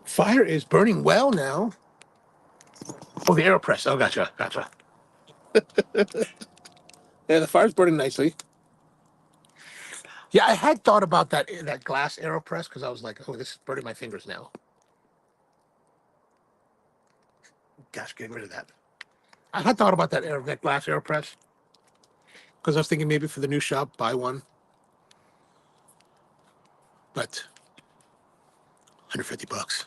Fire is burning well now. Oh, the AeroPress. Oh, gotcha. Yeah, the fire's burning nicely. Yeah, I had thought about that glass AeroPress because I was like, oh, this is burning my fingers now. Gosh, getting rid of that. I had thought about that glass AeroPress because I was thinking maybe for the new shop, buy one. But $150.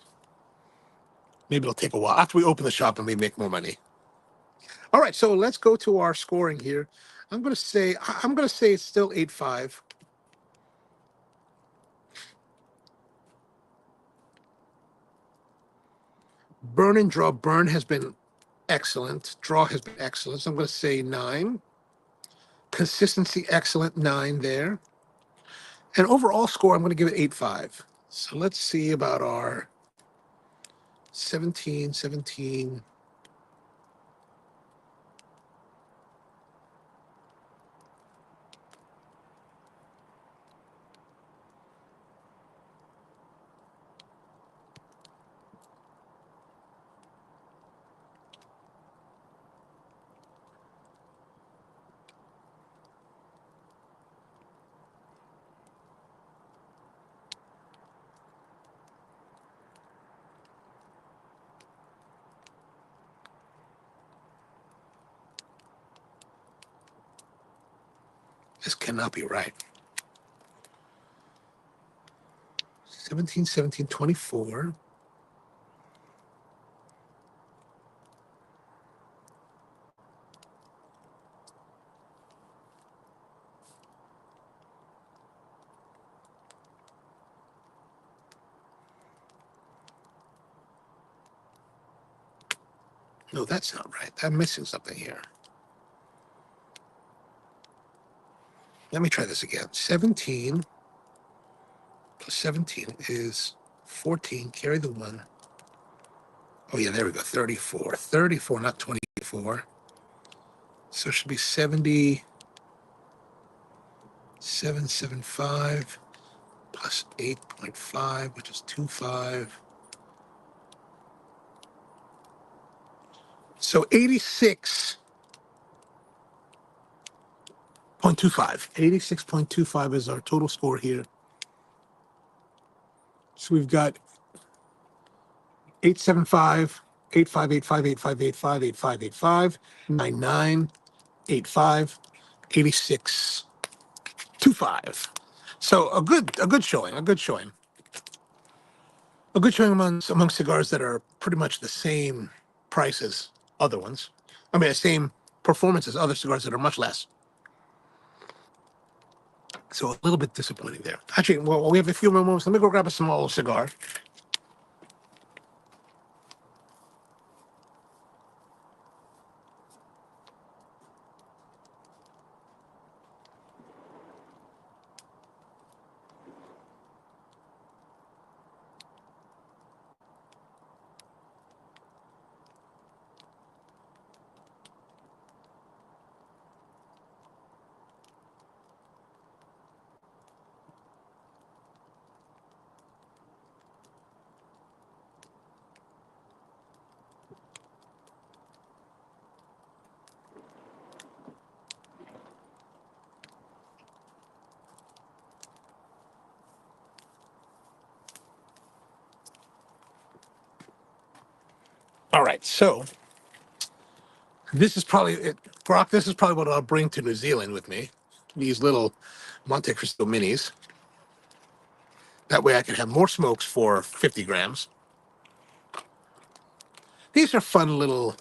Maybe it'll take a while after we open the shop and we make more money. All right, so let's go to our scoring here. I'm gonna say it's still 8.5. Burn and draw. Burn has been excellent. Draw has been excellent. So I'm gonna say 9. Consistency excellent, 9 there. And overall score, I'm gonna give it 8.5. So let's see about our 17. This cannot be right. 17, 24. No, that's not right. I'm missing something here. Let me try this again. 17 plus 17 is 14. Carry the 1. Oh, yeah, there we go. 34. 34, not 24. So it should be 77.75 plus 8.5, which is 2.5. So 86.25. 86.25 is our total score here. So we've got 875, 85, 85, 85, 85, 85, 85, 99, 85, 86, 25. So a good showing, a good showing. A good showing among cigars that are pretty much the same price as other ones. I mean, the same performance as other cigars that are much less. So a little bit disappointing there. Actually, well, we have a few more moments. Let me go grab a small cigar. All right, so this is probably it, Brock. This is probably what I'll bring to New Zealand with me. These little Monte Cristo minis. That way, I can have more smokes for 50 grams. These are fun little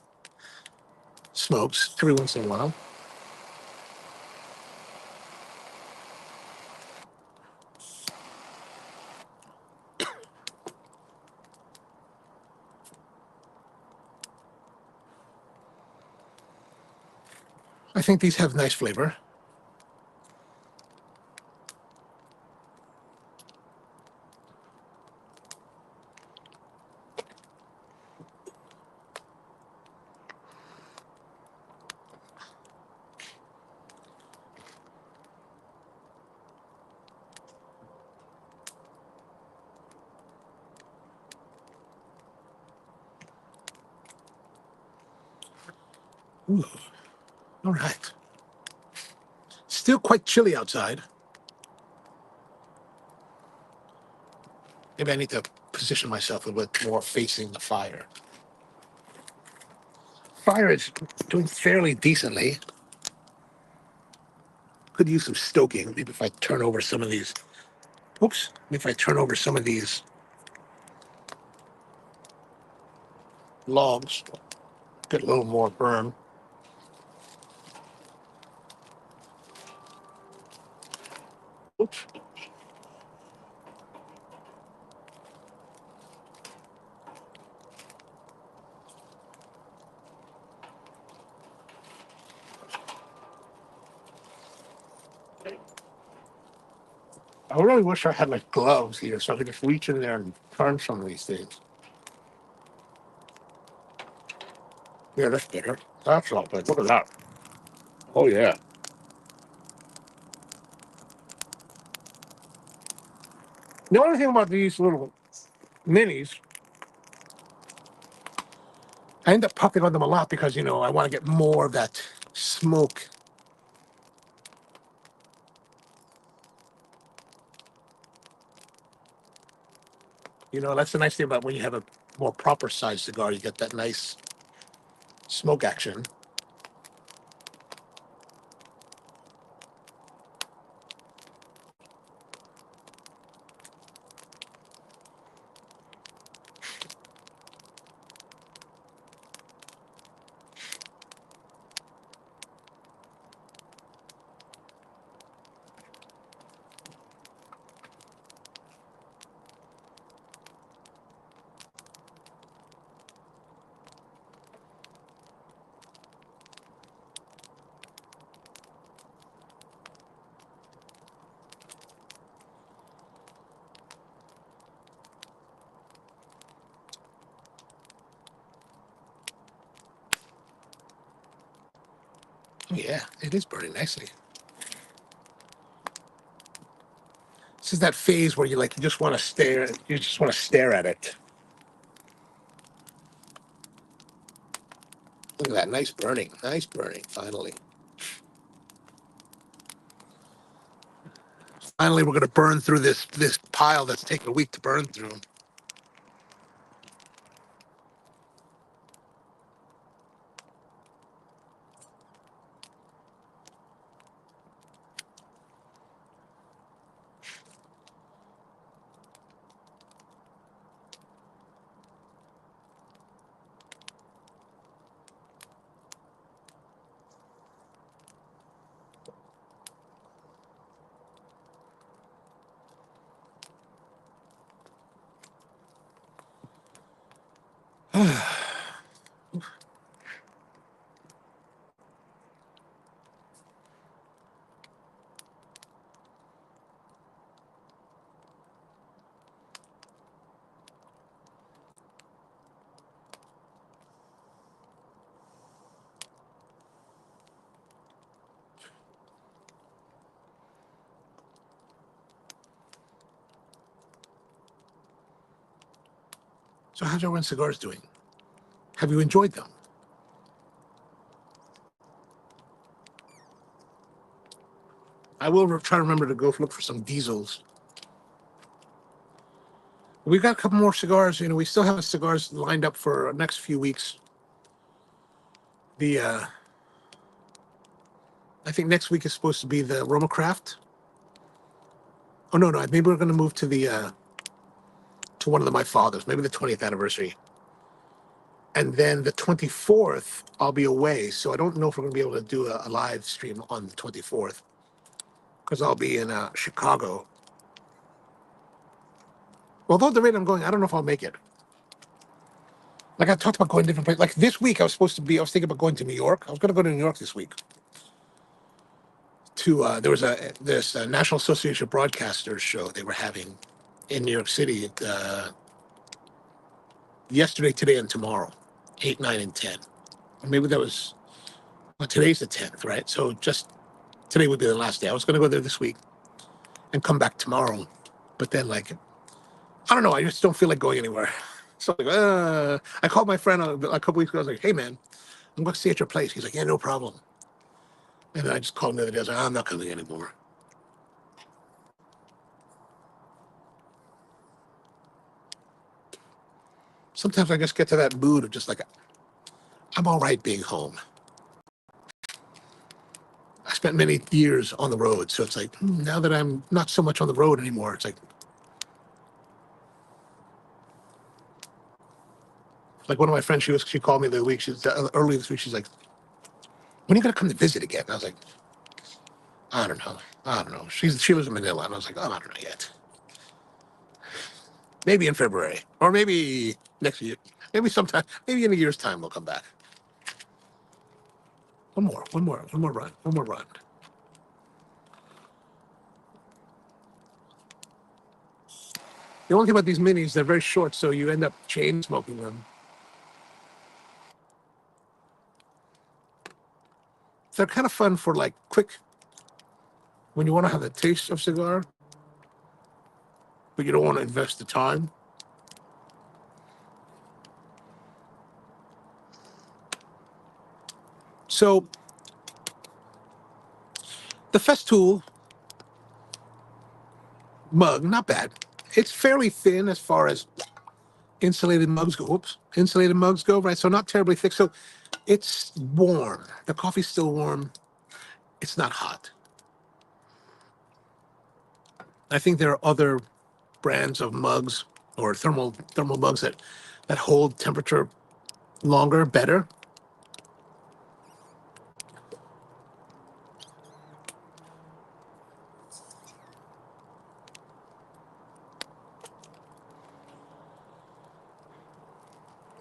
smokes every once in a while. I think these have nice flavor. Ooh, all right. Still quite chilly outside. Maybe I need to position myself a bit more facing the fire. Fire is doing fairly decently. Could use some stoking. Maybe if I turn over some of these. Oops. Maybe if I turn over some of these logs, get a little more burn. Oops. I really wish I had like gloves here so I could just reach in there and turn some of these things. Yeah, that's better. That's a lot better. Look at that. Oh yeah. The only thing about these little minis, I end up puffing on them a lot because I want to get more of that smoke. That's the nice thing about when you have a more proper sized cigar. You get that nice smoke action. Oh, yeah, it is burning nicely. This is that phase where you just want to stare. You just want to stare at it. Look at that, nice burning. Nice burning. Finally, we're going to burn through this pile that's taken a week to burn through. So how's everyone cigars doing? Have you enjoyed them? I will try to remember to go look for some diesels. We've got a couple more cigars. We still have cigars lined up for next few weeks. The I think next week is supposed to be the RoMa Craft. Oh no, no, maybe we're going to move to the to one of my father's, maybe the 20th anniversary. And then the 24th, I'll be away, so I don't know if we're going to be able to do a live stream on the 24th because I'll be in Chicago. Although at the rate I'm going, I don't know if I'll make it. Like I talked about going to different places. Like this week, I was thinking about going to New York. I was going to go to New York this week. There was this National Association of Broadcasters show they were having in New York City yesterday, today, and tomorrow, 8, 9, and 10. Or maybe that was today's the 10th, right? So just today would be the last day. I was going to go there this week and come back tomorrow, but then I don't know. I just don't feel like going anywhere. So I called my friend a couple weeks ago. I was like, "Hey man, I'm going to stay at your place." He's like, "Yeah, no problem." And then I just called him the other day. I was like, "I'm not coming anymore." Sometimes I just get to that mood of just I'm all right being home. I spent many years on the road, so it's like now that I'm not so much on the road anymore, it's like one of my friends. She called me the week. She's early this week. She's like, "When are you gonna come to visit again?" And I was like, I don't know. I don't know. She lives in Manila, and I was like, oh, I don't know yet. Maybe in February, or maybe next year. Maybe sometime. Maybe in a year's time we'll come back. One more run. One more run. The only thing about these minis, they're very short, so you end up chain smoking them. They're kind of fun for like quick, when you want to have the taste of cigar, but you don't want to invest the time. So the Festool mug, not bad. It's fairly thin as far as insulated mugs go. Oops, insulated mugs go, right? So not terribly thick. So it's warm. The coffee's still warm. It's not hot. I think there are other brands of mugs or thermal mugs that hold temperature longer, better.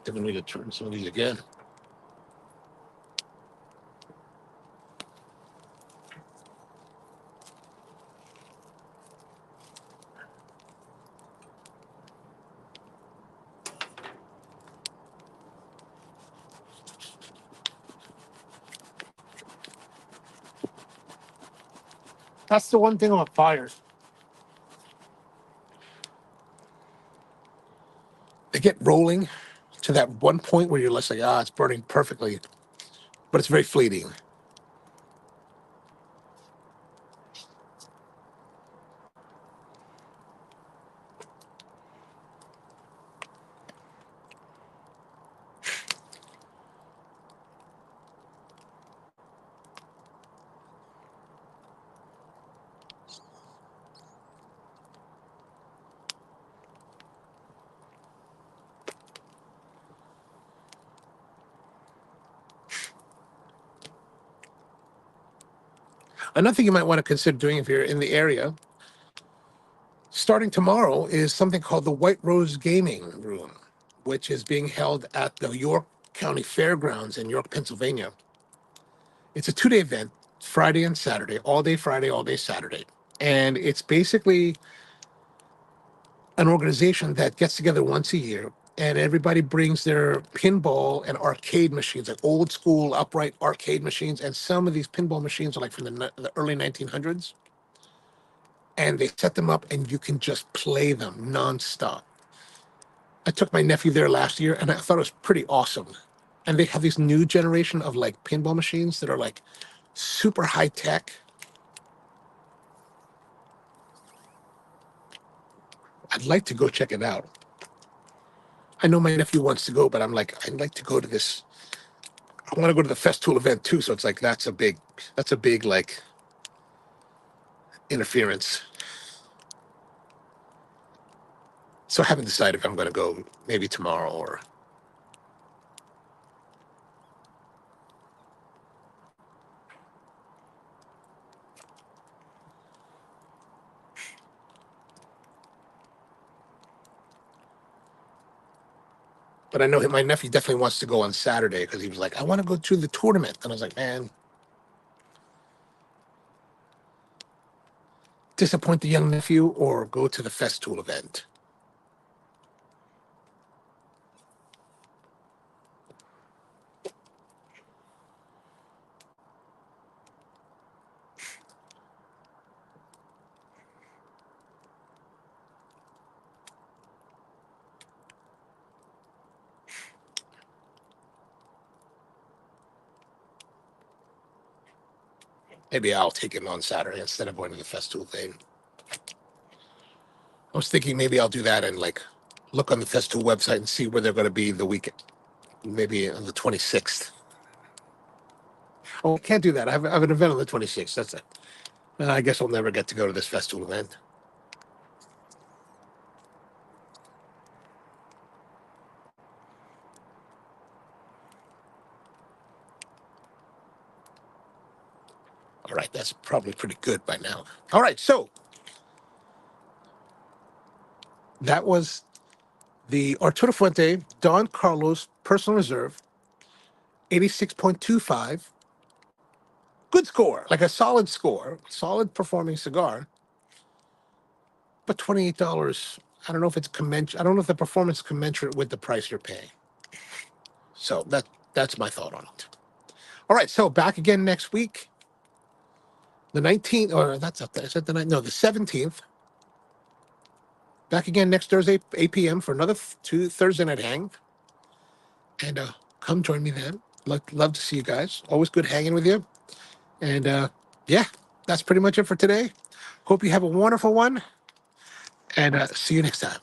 Didn't need to turn some of these again. That's the one thing about fires. They get rolling to that one point where you're less like, it's burning perfectly, but it's very fleeting. Another thing you might want to consider doing if you're in the area, starting tomorrow, is something called the White Rose Gaming Room, which is being held at the York County Fairgrounds in York, Pennsylvania. It's a 2-day event, Friday and Saturday, all day Friday, all day Saturday. And it's basically an organization that gets together once a year, and everybody brings their pinball and arcade machines, like old school upright arcade machines. And some of these pinball machines are like from the early 1900s. And they set them up and you can just play them nonstop. I took my nephew there last year and I thought it was pretty awesome. And they have this new generation of like pinball machines that are like super high tech. I'd like to go check it out. I know my nephew wants to go, but I'm like, I'd like to go to this. I want to go to the Festool event too. So it's like, that's a big like interference. So I haven't decided if I'm going to go maybe tomorrow or. But I know my nephew definitely wants to go on Saturday because he was like, I want to go to the tournament. And I was like, man, disappoint the young nephew or go to the Festool event. Maybe I'll take him on Saturday instead of going to the Festool thing. I was thinking maybe I'll do that and like look on the Festool website and see where they're going to be the weekend, maybe on the 26th. Oh, I can't do that. I have an event on the 26th. That's it. I guess I'll never get to go to this Festool event. All right, that's that's probably pretty good by now. All right, so that was the Arturo Fuente Don Carlos Personal Reserve, 86.25. Good score, like a solid score, solid performing cigar, but $28. I don't know if it's commensurate. I don't know if the performance is commensurate with the price you're paying. So that's my thought on it. All right, so back again next week, the 19th, or that's up there. Is that the night? No, the 17th. Back again next Thursday, 8 p.m. for another two Thursday night hang. And come join me then. Love to see you guys. Always good hanging with you. And yeah, that's pretty much it for today. Hope you have a wonderful one. And see you next time.